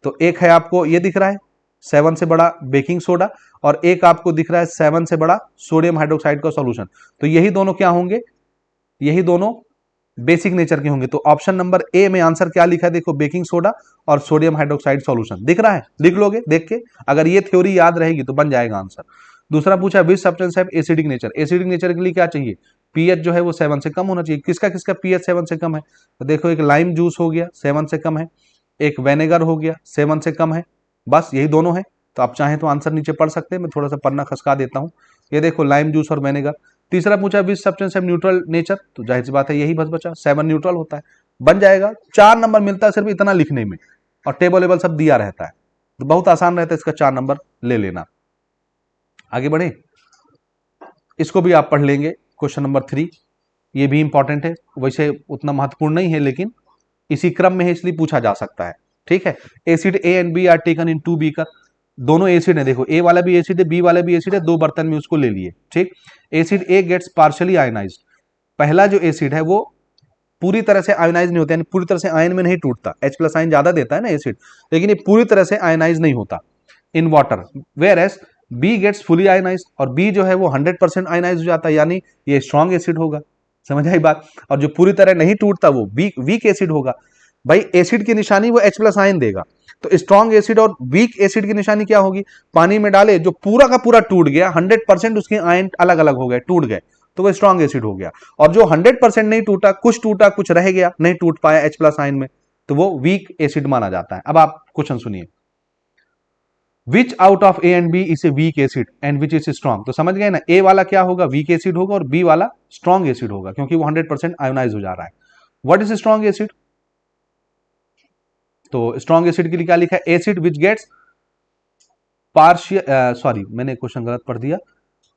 तो एक है आपको ये दिख रहा है 7 से बड़ा बेकिंग सोडा, और एक आपको दिख रहा है 7 से बड़ा सोडियम हाइड्रोक्साइड का सॉल्यूशन। तो यही दोनों क्या होंगे? यही दोनों बेसिक नेचर के होंगे। तो ऑप्शन नंबर ए में आंसर क्या लिखा है? देखो, बेकिंग सोडा और सोडियम हाइड्रोक्साइड सॉल्यूशन दिख रहा है, लिख लोगे देख के। अगर ये थ्योरी याद रहेगी तो बन जाएगा आंसर। दूसरा पूछा, विच सब्सटेंस है एसिडिक नेचर, एसिडिक नेचर के लिए क्या चाहिए? पीएच जो है वो 7 से कम होना चाहिए। किसका किसका पीएच 7 से कम है? तो देखो, एक लाइम जूस हो गया 7 से कम है, एक विनेगर हो गया 7 से कम है, बस यही दोनों है। तो आप चाहें तो आंसर नीचे पढ़ सकते हैं, मैं थोड़ा सा पन्ना खसका देता हूं। ये देखो, लाइम जूस और विनेगर। तीसरा पूछा, विच सब्सटेंस है न्यूट्रल नेचर, तो जाहिर सी बात है यही बस बचा, 7 न्यूट्रल होता है, बन जाएगा। 4 नंबर मिलता है सिर्फ इतना लिखने में, और टेबल वेबल सब दिया रहता है, तो बहुत आसान रहता है, इसका 4 नंबर ले लेना। आगे बढ़े, इसको भी आप पढ़ लेंगे। क्वेश्चन नंबर 3 ये भी इंपॉर्टेंट है, वैसे उतना महत्वपूर्ण नहीं है लेकिन इसी क्रम में है इसलिए पूछा जा सकता है। ठीक है, acid A and B are taken in 2 beaker, दोनों एसिड है, देखो ए वाला भी एसिड है बी वाला भी एसिड है, 2 बर्तन में उसको ले लिए। ठीक, acid A gets partially ionised, पहला जो एसिड है वो पूरी तरह से आयनाइज नहीं होता, यानी पूरी तरह से आयन में नहीं टूटता, H+ आयन ज्यादा देता है ना एसिड, लेकिन ये पूरी तरह से आयनाइज नहीं होता in water. Whereas B gets fully ionise, और बी जो है वो 100% आयनाइज हो जाता है, यानी ये स्ट्रॉन्ग एसिड होगा। समझ आई बात? और जो पूरी तरह नहीं टूटता वो वीक एसिड होगा। भाई एसिड की निशानी वो H+ आयन देगा, तो स्ट्रॉन्ग एसिड और वीक एसिड की निशानी क्या होगी? पानी में डाले जो पूरा का पूरा टूट गया, 100% उसके आयन अलग अलग हो गए, टूट गए, तो वो स्ट्रॉन्ग एसिड हो गया। और जो 100% नहीं टूटा कुछ रह गया, नहीं टूट पाया H+ आयन में, तो वो वीक एसिड माना जाता है। अब आप क्वेश्चन सुनिए, which out of A and B is a weak acid and which is strong, तो समझ गए ना, ए वाला क्या होगा? वीक एसिड होगा, और बी वाला स्ट्रॉन्ग एसिड होगा, क्योंकि वो 100% आयोनाइज हो जा रहा है। What is strong acid? तो स्ट्रॉन्ग एसिड के लिए क्या लिखा है? Acid which gets partial, sorry मैंने क्वेश्चन गलत पढ़ दिया,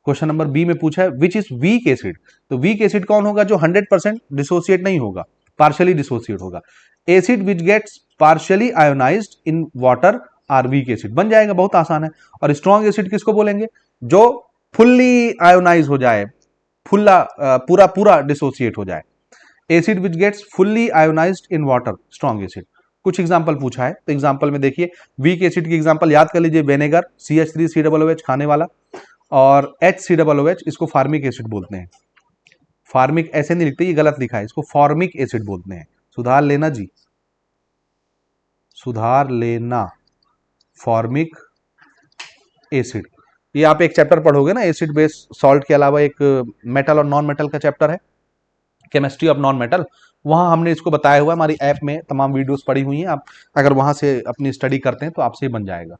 क्वेश्चन नंबर बी में पूछा है विच इज वीक एसिड, तो वीक एसिड कौन होगा? जो 100% डिसोसिएट नहीं होगा, पार्शियली डिसोसिएट होगा। Acid which gets partially ionised in water are weak acid, बन जाएगा, बहुत आसान है। और स्ट्रॉन्ग एसिड किसको बोलेंगे? जो फुल्ली आयोनाइज हो जाए, पूरा पूरा डिसोसिएट हो जाए। Acid which gets fully ionised in water, strong acid. कुछ एग्जांपल पूछा है, तो एग्जांपल में देखिए, वीक एसिड की एग्जांपल याद कर लीजिए, विनेगर CH3COOH खाने वाला, और HCOOH इसको फार्मिक एसिड बोलते हैं। फार्मिक ऐसे नहीं लिखते, ये गलत लिखा है, इसको फॉर्मिक एसिड बोलते हैं। सुधार लेना जी, सुधार लेना, फॉर्मिक एसिड। ये आप एक चैप्टर पढ़ोगे ना, एसिड बेस सॉल्ट के अलावा एक मेटल और नॉन मेटल का चैप्टर है, केमिस्ट्री ऑफ नॉन मेटल, वहां हमने इसको बताया हुआ है, हमारी ऐप में तमाम वीडियोस पड़ी हुई हैं, आप अगर वहां से अपनी स्टडी करते हैं तो आपसे बन जाएगा।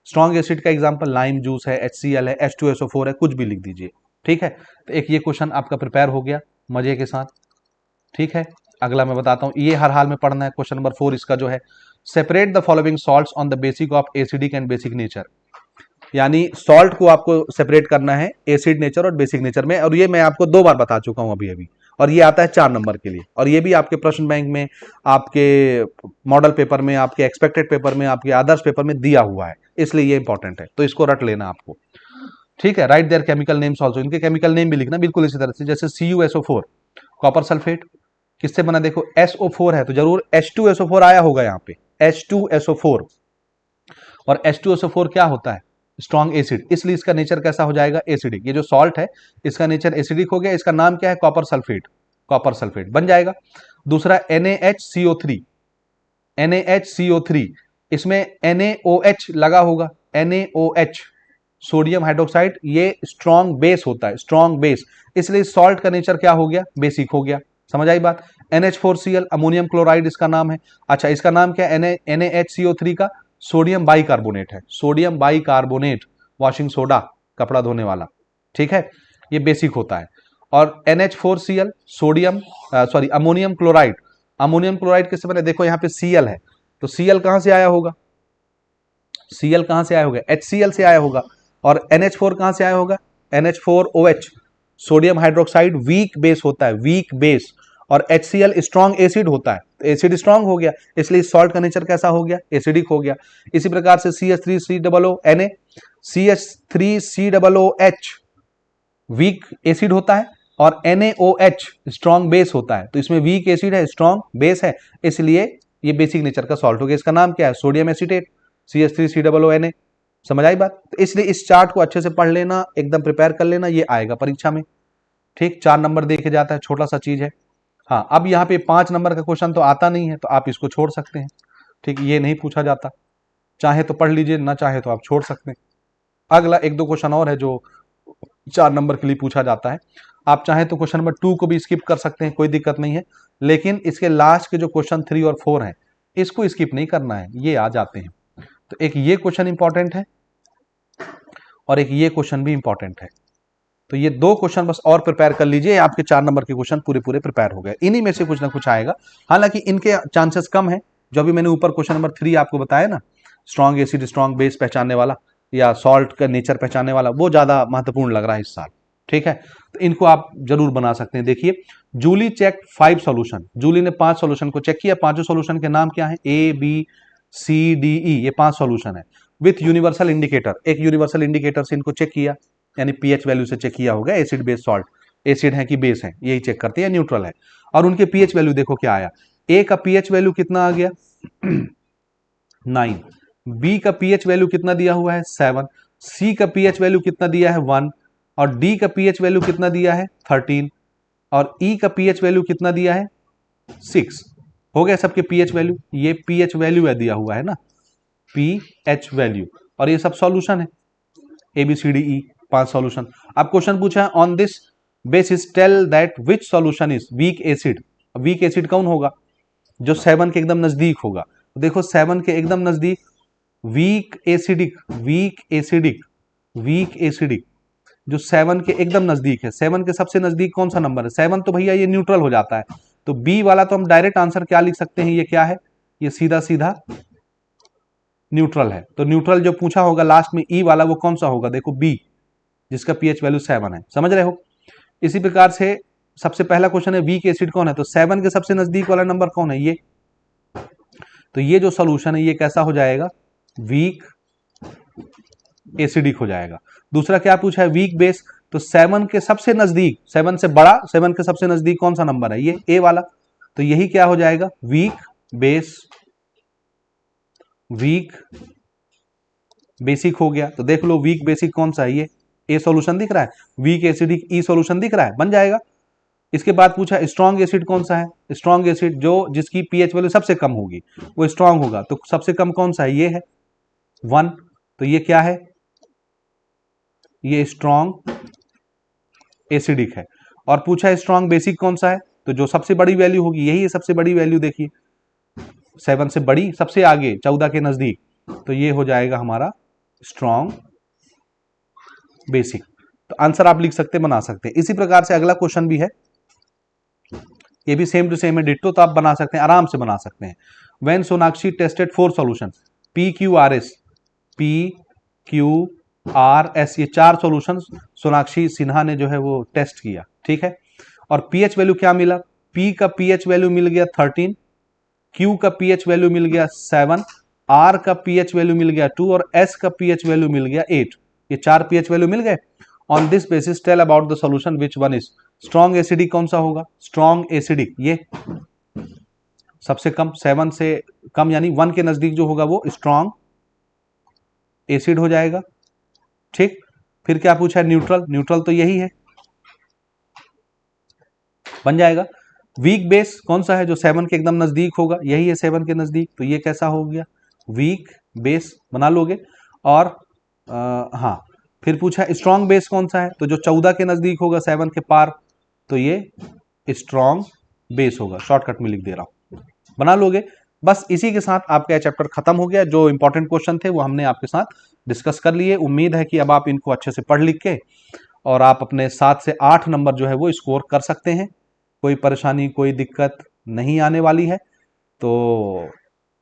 स्ट्रॉन्ग एसिड का एग्जांपल लाइम जूस है, HCl है, H2SO4 है, कुछ भी लिख दीजिए। ठीक है, तो एक ये क्वेश्चन आपका प्रिपेयर हो गया मजे के साथ। ठीक है, अगला मैं बताता हूं, ये हर हाल में पढ़ना है। क्वेश्चन नंबर 4 इसका जो है, separate the following salts on the basic of acidic and basic nature, यानी सॉल्ट को आपको सेपरेट करना है एसिड नेचर और बेसिक नेचर में, और ये मैं आपको 2 बार बता चुका हूं अभी अभी, और ये आता है 4 नंबर के लिए, और ये भी आपके प्रश्न बैंक में, आपके मॉडल पेपर में, आपके एक्सपेक्टेड पेपर में, आपके आदर्श पेपर में दिया हुआ है, इसलिए ये इंपॉर्टेंट है, तो इसको रट लेना आपको। ठीक है, right there chemical names also, इनके केमिकल नेम भी लिखना बिल्कुल इसी तरह से, जैसे CuSO4 कॉपर सल्फेट, किससे बना? देखो SO4 है तो जरूर H2SO4 आया होगा यहाँ पे, H2SO4, और H2SO4 क्या होता है? स्ट्रॉन्ग एसिड, इसलिए इसका नेचर कैसा हो जाएगा? एसिडिक। ये जो सॉल्ट है इसका नेचर एसिडिक हो गया, इसका नाम क्या है? कॉपर सल्फेट, कॉपर सल्फेट बन जाएगा। दूसरा NaHCO3, NaHCO3, इसमें NaOH लगा होगा, NaOH सोडियम हाइड्रोक्साइड, ये स्ट्रॉन्ग बेस होता है, स्ट्रॉन्ग बेस, इसलिए सॉल्ट का नेचर क्या हो गया? बेसिक हो गया। समझ आई बात? NH4Cl अमोनियम क्लोराइड इसका नाम है। अच्छा, इसका नाम क्या है? NaHCO3 का सोडियम बाइकार्बोनेट है, सोडियम बाइकार्बोनेट, वॉशिंग सोडा, कपड़ा धोने वाला। ठीक है, ये बेसिक होता है। और NH4Cl sodium sorry ammonium chloride, ammonium chloride किससे बने, देखो यहाँ पे Cl है, तो Cl कहां से आया होगा, Cl कहां से आया होगा, HCl से आया होगा। और NH4 कहां से आया होगा, NH4OH sodium hydroxide weak base होता है, वीक बेस। और HCl स्ट्रॉन्ग एसिड होता है, तो एसिड स्ट्रॉन्ग हो गया, इसलिए सॉल्ट का नेचर कैसा हो गया, एसिडिक हो गया। इसी प्रकार से CH3COO CH3COOH वीक एसिड होता है, और NaOH स्ट्रॉन्ग बेस होता है, तो इसमें वीक एसिड है, स्ट्रॉन्ग बेस है, इसलिए ये बेसिक नेचर का सॉल्ट हो गया। इसका नाम क्या है, सोडियम एसीटेट, CH3COO Na। समझ आई बात, तो इसलिए इस चार्ट को अच्छे से पढ़ लेना, एकदम प्रिपेयर कर लेना, ये आएगा परीक्षा में। ठीक, 4 नंबर देखे जाता है, छोटा सा चीज है। हाँ, अब यहाँ पे 5 नंबर का क्वेश्चन तो आता नहीं है, तो आप इसको छोड़ सकते हैं। ठीक, ये नहीं पूछा जाता, चाहे तो पढ़ लीजिए, ना चाहे तो आप छोड़ सकते हैं। अगला 1-2 क्वेश्चन और है जो 4 नंबर के लिए पूछा जाता है। आप चाहे तो क्वेश्चन नंबर 2 को भी स्किप कर सकते हैं, कोई दिक्कत नहीं है, लेकिन इसके लास्ट के जो क्वेश्चन 3 और 4 हैं, इसको स्किप नहीं करना है, ये आ जाते हैं। तो एक ये क्वेश्चन इंपॉर्टेंट है और एक ये क्वेश्चन भी इंपॉर्टेंट है, तो ये 2 क्वेश्चन बस और प्रिपेयर कर लीजिए, आपके 4 नंबर के क्वेश्चन पूरे पूरे प्रिपेयर हो गए। इन्हीं में से कुछ ना कुछ आएगा, हालांकि इनके चांसेस कम है। जो अभी मैंने ऊपर क्वेश्चन नंबर 3 आपको बताया ना, स्ट्रॉन्ग एसिड स्ट्रॉन्ग बेस पहचानने वाला या सॉल्ट का नेचर पहचानने वाला, वो ज्यादा महत्वपूर्ण लग रहा है इस साल। ठीक है, तो इनको आप जरूर बना सकते हैं। देखिए, जूली चेक 5 सॉल्यूशन, जूली ने 5 सॉल्यूशन को चेक किया। 5 सॉल्यूशन के नाम क्या है, ABCDE, ये 5 सॉल्यूशन है विथ यूनिवर्सल इंडिकेटर। एक यूनिवर्सल इंडिकेटर से इनको चेक किया, यानी पीएच वैल्यू से चेक किया होगा, एसिड बेस सॉल्ट, एसिड है कि बेस है, यही चेक करते हैं, न्यूट्रल है। और उनके पीएच वैल्यू देखो क्या आया, ए का पीएच वैल्यू कितना आ गया 9, बी का पीएच वैल्यू कितना दिया हुआ है 7, सी का पीएच वैल्यू कितना दिया है 1, और डी का पीएच वैल्यू कितना दिया है 13, और ई का पीएच वैल्यू कितना दिया है 6। हो गया सबके पीएच वैल्यू, ये पीएच वैल्यू है दिया हुआ है ना, पीएच वैल्यू, और ये सब सॉल्यूशन है, ABCDE 5 सॉल्यूशन। अब क्वेश्चन पूछा है on this basis tell that which solution is weak acid. Weak acid कौन होगा, जो 7 के एकदम नजदीक होगा। देखो 7 के एकदम नजदीक, weak acidic, weak acidic, weak acidic, जो 7 के एकदम नजदीक है। 7 के सबसे नजदीक कौन सा नंबर है, 7 तो भैया ये न्यूट्रल हो जाता है, तो बी वाला तो हम डायरेक्ट आंसर क्या लिख सकते हैं, ये क्या है, ये सीधा सीधा न्यूट्रल है। तो न्यूट्रल जो पूछा होगा लास्ट में ई वाला, वो कौन सा होगा, देखो बी, जिसका पीएच वैल्यू 7 है। समझ रहे हो, इसी प्रकार से सबसे पहला क्वेश्चन है वीक एसिड कौन है, तो 7 के सबसे नजदीक वाला नंबर कौन है, ये। तो ये जो सोल्यूशन है ये कैसा हो जाएगा, वीक एसिडिक हो जाएगा। दूसरा क्या पूछा है, वीक बेस, तो 7 के सबसे नजदीक, 7 से बड़ा, 7 के सबसे नजदीक कौन सा नंबर है, ये ए वाला, तो यही क्या हो जाएगा, वीक बेस, वीक बेसिक हो गया। तो देख लो वीक बेसिक कौन सा है, ये ए सॉल्यूशन दिख रहा है, वीक एसिडिक ई सॉल्यूशन दिख रहा है, बन जाएगा। इसके बाद पूछा स्ट्रॉन्ग एसिड कौन सा है, स्ट्रॉन्ग एसिड जो जिसकी पीएच वैल्यू सबसे कम होगी वो स्ट्रॉन्ग होगा, तो सबसे कम कौन सा है, ये है 1, तो ये क्या है, ये स्ट्रॉन्ग एसिडिक है। और पूछा स्ट्रॉन्ग बेसिक कौन सा है, तो जो सबसे बड़ी वैल्यू होगी यही है सबसे बड़ी वैल्यू, देखिए 7 से बड़ी, सबसे आगे 14 के नजदीक, तो ये हो जाएगा हमारा स्ट्रॉन्ग बेसिक। तो आंसर आप लिख सकते, बना सकते हैं। इसी प्रकार से अगला क्वेश्चन भी है, ये भी सेम टू सेम है, डिट्टो, तो आप बना सकते हैं, आराम से बना सकते हैं। When Sonakshi tested 4 solution, PQRS, PQRS, ये 4 सॉल्यूशन सोनाक्षी सिन्हा ने जो है वो टेस्ट किया, ठीक है। और पीएच वैल्यू क्या मिला, P का पीएच वैल्यू मिल गया 13, Q का पीएच वैल्यू मिल गया 7, R का पीएच वैल्यू मिल गया 2, और S का पीएच वैल्यू मिल गया 8। ये 4 पीएच वैल्यू मिल गए। On this basis tell about the solution which one is strong acidic, कौन सा होगा, स्ट्रॉन्ग एसिडिक, ये सबसे कम, 7 से कम यानी 1 के नजदीक जो होगा वो स्ट्रॉन्ग एसिड हो जाएगा, ठीक। फिर क्या पूछा है, न्यूट्रल, न्यूट्रल तो यही है, बन जाएगा। वीक बेस कौन सा है, जो 7 के एकदम नजदीक होगा, यही है 7 के नजदीक, तो ये कैसा हो गया, वीक बेस, बना लोगे। और हाँ, फिर पूछा स्ट्रॉन्ग बेस कौन सा है, तो जो 14 के नजदीक होगा 7 के पार, तो ये स्ट्रॉन्ग बेस होगा, शॉर्टकट में लिख दे रहा हूं, बना लोगे। बस इसी के साथ आपका यह चैप्टर खत्म हो गया। जो इंपॉर्टेंट क्वेश्चन थे वो हमने आपके साथ डिस्कस कर लिए। उम्मीद है कि अब आप इनको अच्छे से पढ़ लिख के और आप अपने 7 से 8 नंबर जो है वो स्कोर कर सकते हैं। कोई परेशानी, कोई दिक्कत नहीं आने वाली है। तो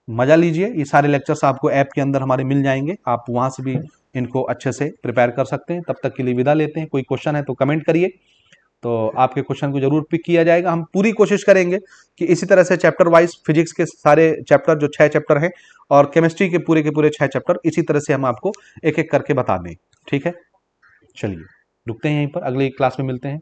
मजा लीजिए, ये सारे लेक्चर्स आपको ऐप के अंदर हमारे मिल जाएंगे, आप वहां से भी इनको अच्छे से प्रिपेयर कर सकते हैं। तब तक के लिए विदा लेते हैं। कोई क्वेश्चन है तो कमेंट करिए, तो आपके क्वेश्चन को जरूर पिक किया जाएगा। हम पूरी कोशिश करेंगे कि इसी तरह से चैप्टर वाइज फिजिक्स के सारे चैप्टर जो 6 चैप्टर हैं और केमिस्ट्री के पूरे 6 चैप्टर इसी तरह से हम आपको एक एक करके बता दें। ठीक है, चलिए रुकते हैं यहीं पर, अगली क्लास में मिलते हैं।